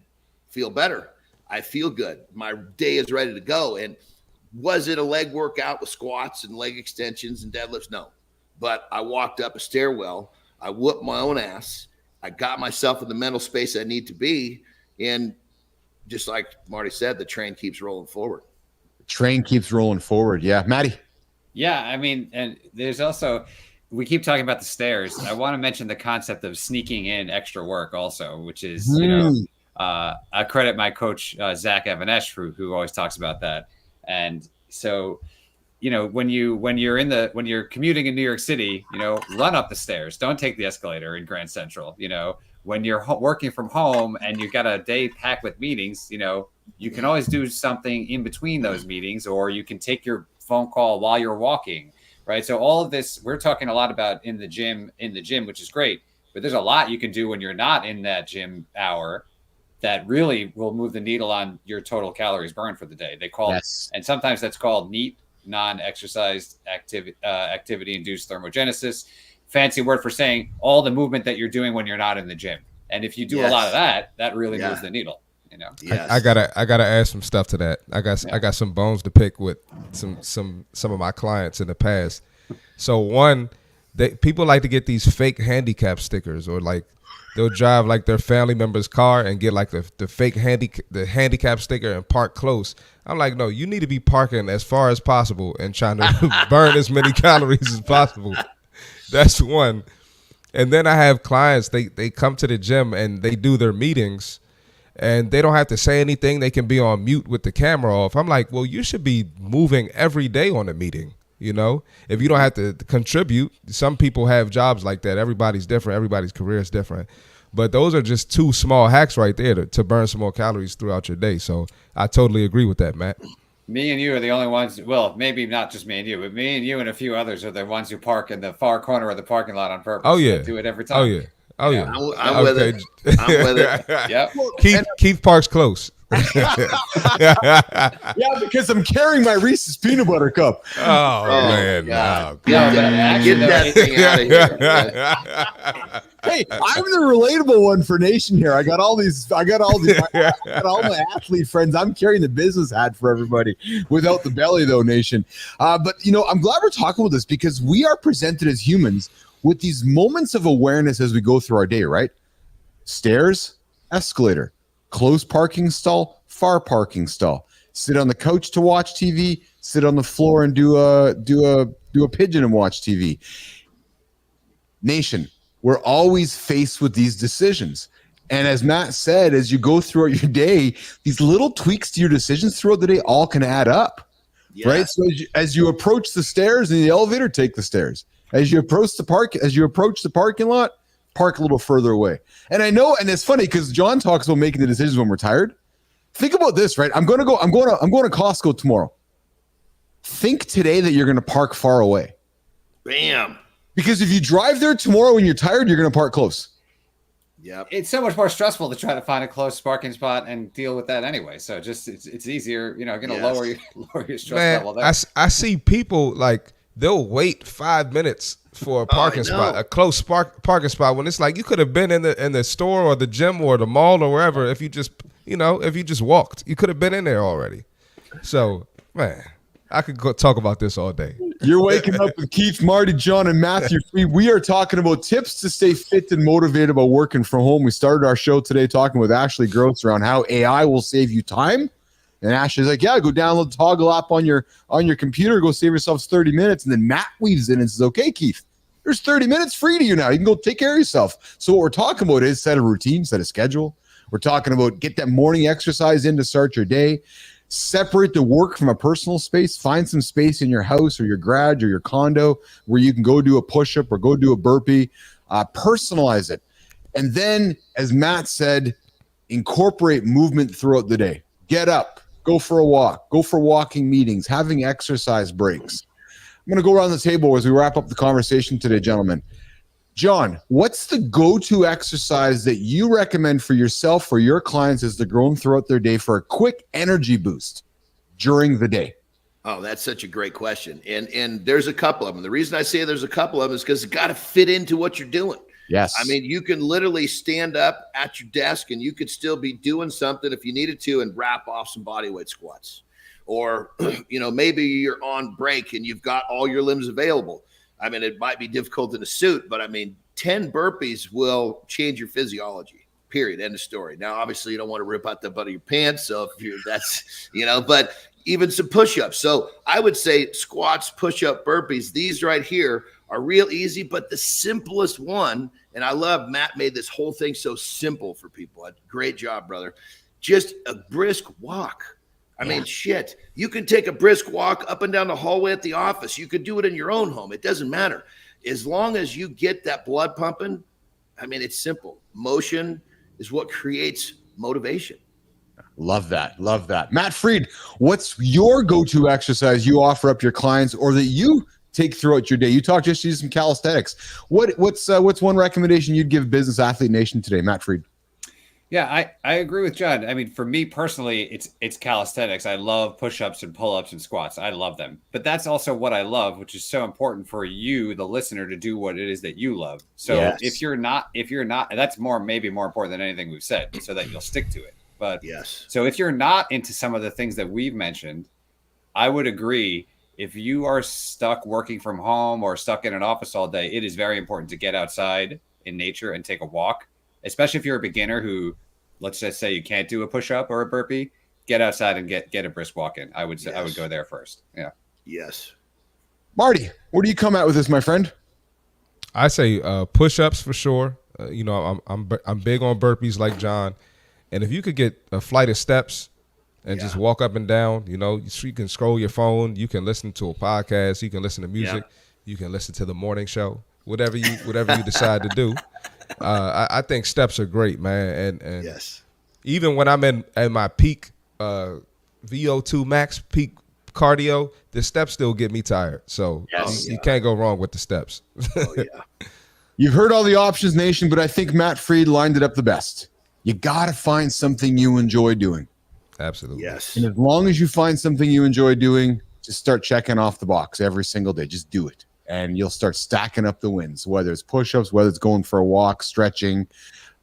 feel better. I feel good. My day is ready to go. And was it a leg workout with squats and leg extensions and deadlifts? No, but I walked up a stairwell. I whooped my own ass. I got myself in the mental space I need to be. And just like Marty said, the train keeps rolling forward. Train keeps rolling forward. Yeah. Maddie. Yeah, I mean, and there's also, we keep talking about the stairs. I want to mention the concept of sneaking in extra work also, which is, I credit my coach, Zach Evanesh, who always talks about that. And so, when you're commuting in New York City, run up the stairs. Don't take the escalator in Grand Central. When you're working from home and you've got a day packed with meetings, you can always do something in between those meetings, or you can take your phone call while you're walking, right? So all of this, we're talking a lot about in the gym, which is great, but there's a lot you can do when you're not in that gym hour that really will move the needle on your total calories burned for the day. They call it, and sometimes that's called NEAT, non-exercise activity-induced thermogenesis. Fancy word for saying all the movement that you're doing when you're not in the gym. And if you do a lot of that really moves the needle. Yes. I gotta add some stuff to that. I got some bones to pick with some of my clients in the past. So one, people like to get these fake handicap stickers, or like they'll drive like their family member's car and get like the fake handicap sticker and park close. I'm like, no, you need to be parking as far as possible and trying to burn as many calories as possible. That's one. And then I have clients, they come to the gym and they do their meetings and they don't have to say anything. They can be on mute with the camera off. I'm like, well, you should be moving every day on a meeting. If you don't have to contribute, some people have jobs like that. Everybody's different. Everybody's career is different. But those are just two small hacks right there to burn some more calories throughout your day. So I totally agree with that, Matt. Me and you are the only ones, well, maybe not just me and you, but me and you and a few others are the ones who park in the far corner of the parking lot on purpose. Oh, yeah. Do it every time. Oh, yeah. Oh, yeah. I'm with it. I'm with it. Yep. Keith parks close. Yeah, because I'm carrying my Reese's peanut butter cup. Oh man. God. No. Get that thing out of here. Hey, I'm the relatable one for Nation here. I got all my athlete friends. I'm carrying the business hat for everybody without the belly though, Nation. But I'm glad we're talking about this because we are presented as humans with these moments of awareness as we go through our day, right? Stairs, escalator, closed parking stall, far parking stall. Sit on the couch to watch TV, sit on the floor and do a pigeon and watch TV. Nation, we're always faced with these decisions. And as Matt said, as you go throughout your day, these little tweaks to your decisions throughout the day all can add up, right? So as you approach the stairs in the elevator, take the stairs. As you approach the parking lot, park a little further away. And I know, and it's funny because John talks about making the decisions when we're tired. Think about this, right? I'm going to Costco tomorrow. Think today that you're going to park far away. Bam. Because if you drive there tomorrow when you're tired, you're going to park close. Yep. It's so much more stressful to try to find a close parking spot and deal with that anyway. So just it's easier, lower your stress level there. I see people like they'll wait 5 minutes for a parking spot, a close parking spot, when it's like you could have been in the store or the gym or the mall or wherever if you just walked. You could have been in there already. So, man, I could go talk about this all day. You're waking up with Keith, Marty, John, and Matthew. We are talking about tips to stay fit and motivated while working from home. We started our show today talking with Ashley Gross around how AI will save you time. And Ashley's like, yeah, go download the Toggle app on your computer, go save yourself 30 minutes. And then Matt weaves in and says, okay, Keith, there's 30 minutes free to you now. You can go take care of yourself. So what we're talking about is set a routine, set a schedule. We're talking about get that morning exercise in to start your day. Separate the work from a personal space. Find some space in your house or your garage or your condo where you can go do a push-up or go do a burpee. Personalize it. And then, as Matt said, incorporate movement throughout the day. Get up. Go for a walk. Go for walking meetings. Having exercise breaks. I'm going to go around the table as we wrap up the conversation today, gentlemen. John, what's the go-to exercise that you recommend for yourself or your clients as they're going throughout their day for a quick energy boost during the day? Oh, that's such a great question. And there's a couple of them. The reason I say there's a couple of them is because it's got to fit into what you're doing. Yes. I mean, you can literally stand up at your desk and you could still be doing something if you needed to and wrap off some bodyweight squats. Or, maybe you're on break and you've got all your limbs available. It might be difficult in a suit, but 10 burpees will change your physiology. period. End of story. Now, obviously, you don't want to rip out the butt of your pants. So if you're, that's, but even some push-ups. So I would say squats, push-up, burpees, these right here are real easy, but the simplest one, and I love Matt made this whole thing so simple for people. Great job, brother. Just a brisk walk. I mean, shit, you can take a brisk walk up and down the hallway at the office. You could do it in your own home. It doesn't matter. As long as you get that blood pumping, I mean, it's simple. Motion is what creates motivation. Love that. Love that. Matt Freed, what's your go-to exercise you offer up your clients or that you take throughout your day? You talked just use some calisthenics. What's one recommendation you'd give Business Athlete Nation today, Matt Freed? Yeah, I agree with John. I mean, for me personally, it's calisthenics. I love push-ups and pull-ups and squats. I love them. But that's also what I love, which is so important for you, the listener, to do what it is that you love. So if you're not, that's maybe more important than anything we've said, so that you'll stick to it. But so if you're not into some of the things that we've mentioned, I would agree. If you are stuck working from home or stuck in an office all day, it is very important to get outside in nature and take a walk, especially if you're a beginner who, let's just say you can't do a push-up or a burpee. Get outside and get a brisk walk in. I would say I would go there first. Yeah. Yes. Marty, where do you come at with this, my friend? I say push-ups for sure. I'm big on burpees like John. And if you could get a flight of steps and just walk up and down, you can scroll your phone, you can listen to a podcast, you can listen to music, you can listen to the morning show, whatever you decide to do. I think steps are great, man. And even when I'm at my peak VO2 max, peak cardio, the steps still get me tired. So you can't go wrong with the steps. You've heard all the options, Nation, but I think Matt Freed lined it up the best. You got to find something you enjoy doing. Absolutely. Yes. And as long as you find something you enjoy doing, just start checking off the box every single day. Just do it. And you'll start stacking up the wins, whether it's push-ups, whether it's going for a walk, stretching.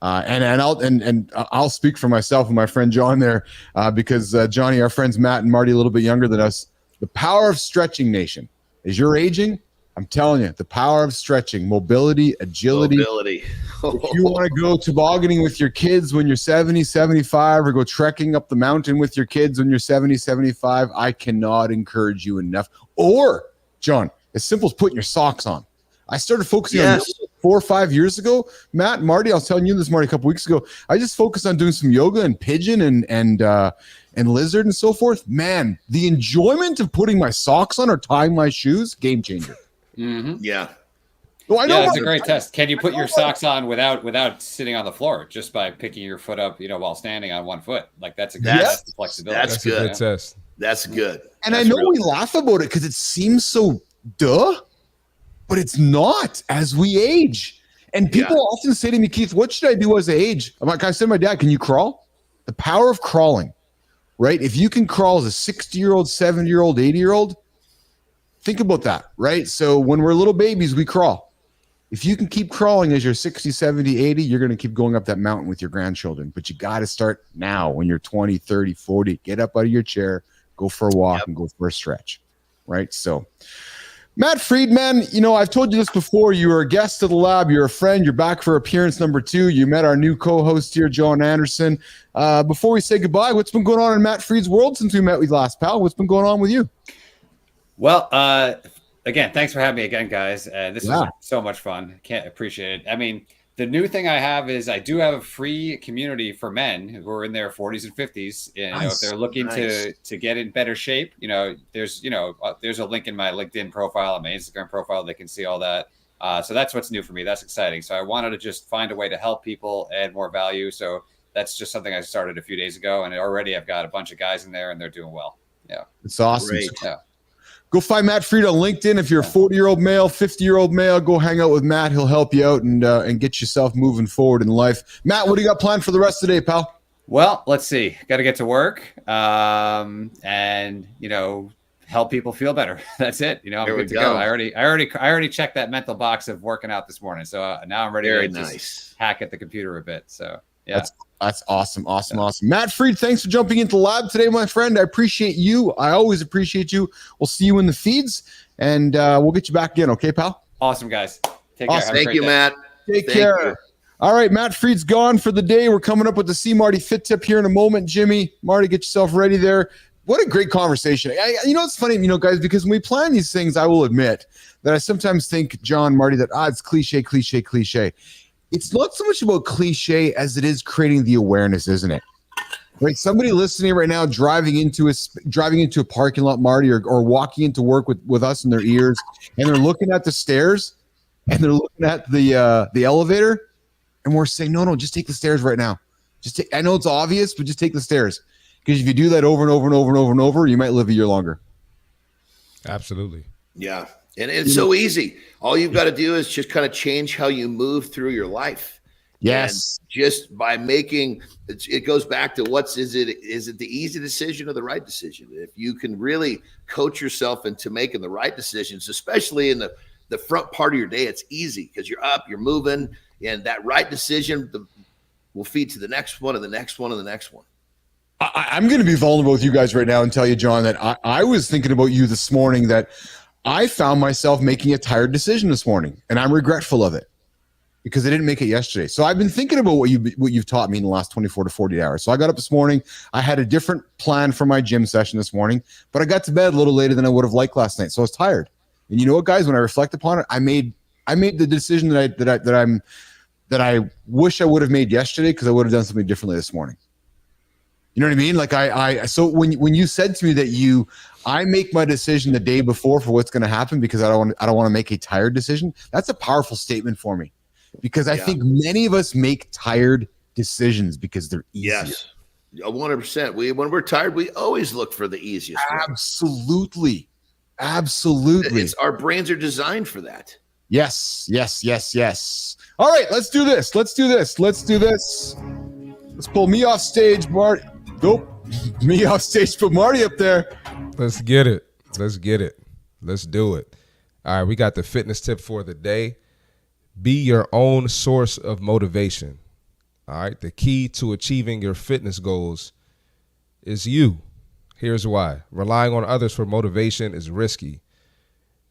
I'll speak for myself and my friend John there because Johnny, our friends Matt and Marty, a little bit younger than us. The power of stretching, Nation. As you're aging, I'm telling you, the power of stretching, mobility, agility. If you want to go tobogganing with your kids when you're 70, 75, or go trekking up the mountain with your kids when you're 70, 75, I cannot encourage you enough. Or, John, as simple as putting your socks on. I started focusing on yoga 4 or 5 years ago. Matt and Marty, I was telling you this, Marty, a couple weeks ago. I just focused on doing some yoga and pigeon and lizard and so forth. Man, the enjoyment of putting my socks on or tying my shoes, game changer. Mm-hmm. Yeah. Well, I know it's a great test. Can you put your socks on without sitting on the floor, just by picking your foot up, while standing on one foot? Like that's a good test of flexibility. That's good. A good test. That's good. And that's I know we laugh about it because it seems so duh, but it's not as we age. And people often say to me, Keith, what should I do as I age? I'm like, I said to my dad, can you crawl? The power of crawling, right? If you can crawl as a 60-year-old, 70-year-old, 80-year-old, think about that, right? So when we're little babies, we crawl. If you can keep crawling as you're 60, 70, 80, you're going to keep going up that mountain with your grandchildren. But you got to start now when you're 20, 30, 40. Get up out of your chair, go for a walk, and go for a stretch, right? So, Matt Friedman, I've told you this before. You were a guest of the lab. You're a friend. You're back for appearance number 2. You met our new co-host here, John Anderson. Before we say goodbye, what's been going on in Matt Fried's world since we met with last, pal? What's been going on with you? Well, again, thanks for having me again, guys. This was so much fun. Can't appreciate it. I mean, the new thing I have is I do have a free community for men who are in their 40s and 50s. If they're looking to get in better shape, there's a link in my LinkedIn profile and my Instagram profile. They can see all that. So that's what's new for me. That's exciting. So I wanted to just find a way to help people, add more value. So that's just something I started a few days ago, and already I've got a bunch of guys in there, and they're doing well. Yeah, it's awesome. Great. Yeah. Go find Matt Freed on LinkedIn. If you're a 40-year-old male, 50-year-old male, go hang out with Matt. He'll help you out and get yourself moving forward in life. Matt, what do you got planned for the rest of the day, pal? Well, let's see. Got to get to work and, help people feel better. That's it. I'm good to go. I already checked that mental box of working out this morning. So now I'm ready to just hack at the computer a bit. So, yeah. That's awesome. Matt Freed, thanks for jumping into the lab today, my friend. I appreciate you. I always appreciate you. We'll see you in the feeds, and we'll get you back again. Okay, pal? Awesome, guys. Take care. Thank you, Matt. Take care. All right, Matt Freed's gone for the day. We're coming up with the C Marty Fit Tip here in a moment. Jimmy, Marty, get yourself ready there. What a great conversation. It's funny, guys, because when we plan these things, I will admit that I sometimes think, John, Marty, that it's cliche. It's not so much about cliche as it is creating the awareness, isn't it? Right, somebody listening right now, driving into a parking lot, Marty, or walking into work with us in their ears, and they're looking at the stairs, and they're looking at the elevator, and we're saying, no, just take the stairs right now. I know it's obvious, but just take the stairs, because if you do that over and over and over and over and over, you might live a year longer. Absolutely. Yeah, and it's so easy. All you've got to do is just kind of change how you move through your life. Yes. And just by making it goes back to is it the easy decision or the right decision? If you can really coach yourself into making the right decisions, especially in the front part of your day, it's easy because you're up, you're moving, and that right decision will feed to the next one and the next one and the next one. I'm going to be vulnerable with you guys right now and tell you, John, that I was thinking about you this morning, that I found myself making a tired decision this morning, and I'm regretful of it, because I didn't make it yesterday. So I've been thinking about what you've taught me in the last 24 to 48 hours. So I got up this morning. I had a different plan for my gym session this morning, but I got to bed a little later than I would have liked last night. So I was tired. And you know what, guys? When I reflect upon it, I made the decision that I wish I would have made yesterday, because I would have done something differently this morning. You know what I mean? Like so when you said to me I make my decision the day before for what's going to happen because I don't want to make a tired decision. That's a powerful statement for me. Because I think many of us make tired decisions because they're easier. Yes, 100%. When we're tired, we always look for the easiest one. Absolutely. It's our brains are designed for that. Yes. All right, let's do this. Let's pull me off stage, Marty. Nope. Me off stage, put Marty up there. Let's get it. Let's do it. All right, we got the fitness tip for the day. Be your own source of motivation. All right. The key to achieving your fitness goals is you. Here's why. Relying on others for motivation is risky.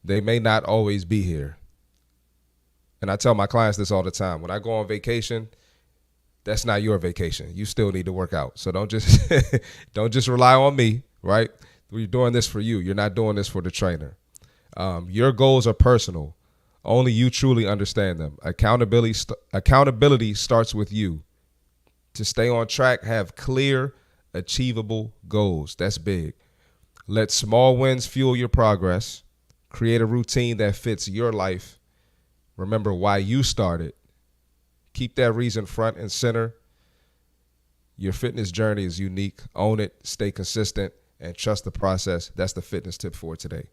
They may not always be here. And I tell my clients this all the time. When I go on vacation, that's not your vacation. You still need to work out. So don't just rely on me, right? We're doing this for you. You're not doing this for the trainer. Your goals are personal. Only you truly understand them. Accountability starts with you. To stay on track, have clear, achievable goals. That's big. Let small wins fuel your progress. Create a routine that fits your life. Remember why you started. Keep that reason front and center. Your fitness journey is unique. Own it, stay consistent, and trust the process. That's the fitness tip for today.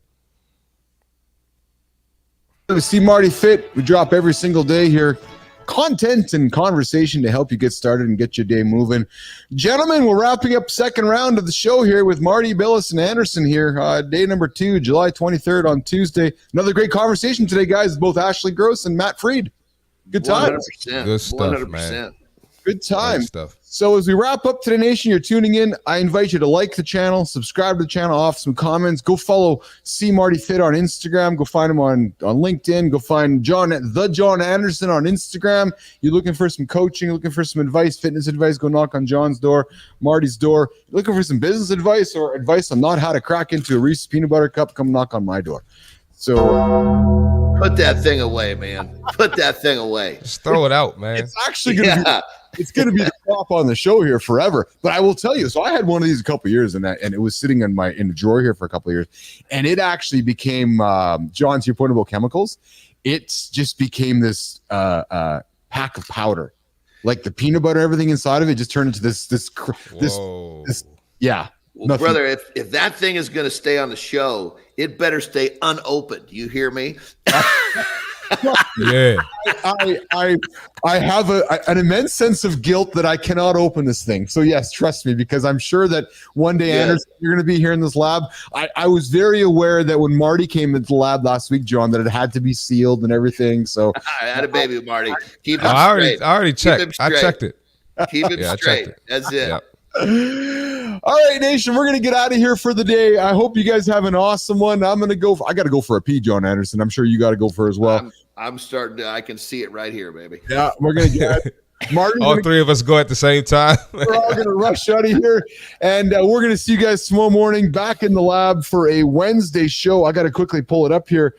See Marty Fit. We drop every single day here. Content and conversation to help you get started and get your day moving. Gentlemen, we're wrapping up second round of the show here with Marty, Bilous, and Anderson here. Day number 2, July 23rd on Tuesday. Another great conversation today, guys, with both Ashley Gross and Matt Freed. Good time. 100%. Good stuff, 100%. man. Good time. Good stuff. So as we wrap up today, Nation, you're tuning in. I invite you to like the channel, subscribe to the channel, off some comments. Go follow C Marty Fit on Instagram. Go find him on LinkedIn. Go find John Anderson on Instagram. You're looking for some coaching, looking for some advice, fitness advice, go knock on John's door, Marty's door. Looking for some business advice or advice on not how to crack into a Reese's peanut butter cup, come knock on my door. So put that thing away, man. Put that thing away. Just throw it out, man. It's actually going to be the top on the show here forever. But I will tell you, so I had one of these a couple of years and it was sitting in the drawer here for a couple of years. And it actually became, John, to your point about chemicals, it just became this pack of powder. Like the peanut butter, everything inside of it just turned into this yeah. Well, Nothing. brother, if that thing is going to stay on the show, it better stay unopened. You hear me? Yeah. I have an immense sense of guilt that I cannot open this thing. So yes, trust me, because I'm sure that one day, Anderson, you're going to be here in this lab. I was very aware that when Marty came into the lab last week, John, that it had to be sealed and everything. So I had a baby, Marty. Keep it I straight. already checked. I checked it. Keep it straight. That's it. Yep. All right, Nation, we're going to get out of here for the day. I hope you guys have an awesome one. I got to go for a pee, John Anderson. I'm sure you got to go for as well. I can see it right here, baby. Yeah, we're going to get Martin. All three of us go at the same time. We're all going to rush out of here. And we're going to see you guys tomorrow morning back in the lab for a Wednesday show. I got to quickly pull it up here.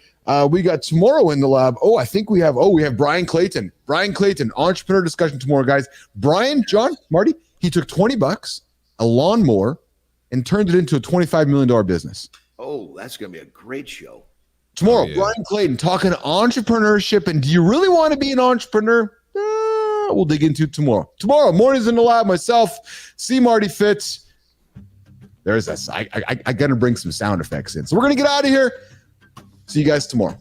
We got tomorrow in the lab. I think we have Brian Clayton. Brian Clayton, entrepreneur discussion tomorrow, guys. Brian, John, Marty, he took $20, a lawnmower, and turned it into a $25 million business. Oh, that's going to be a great show. Tomorrow, Brian Clayton talking entrepreneurship. And do you really want to be an entrepreneur? We'll dig into it tomorrow. Tomorrow, mornings in the lab, myself, C. Marty Fitz. There's this. I got to bring some sound effects in. So we're going to get out of here. See you guys tomorrow.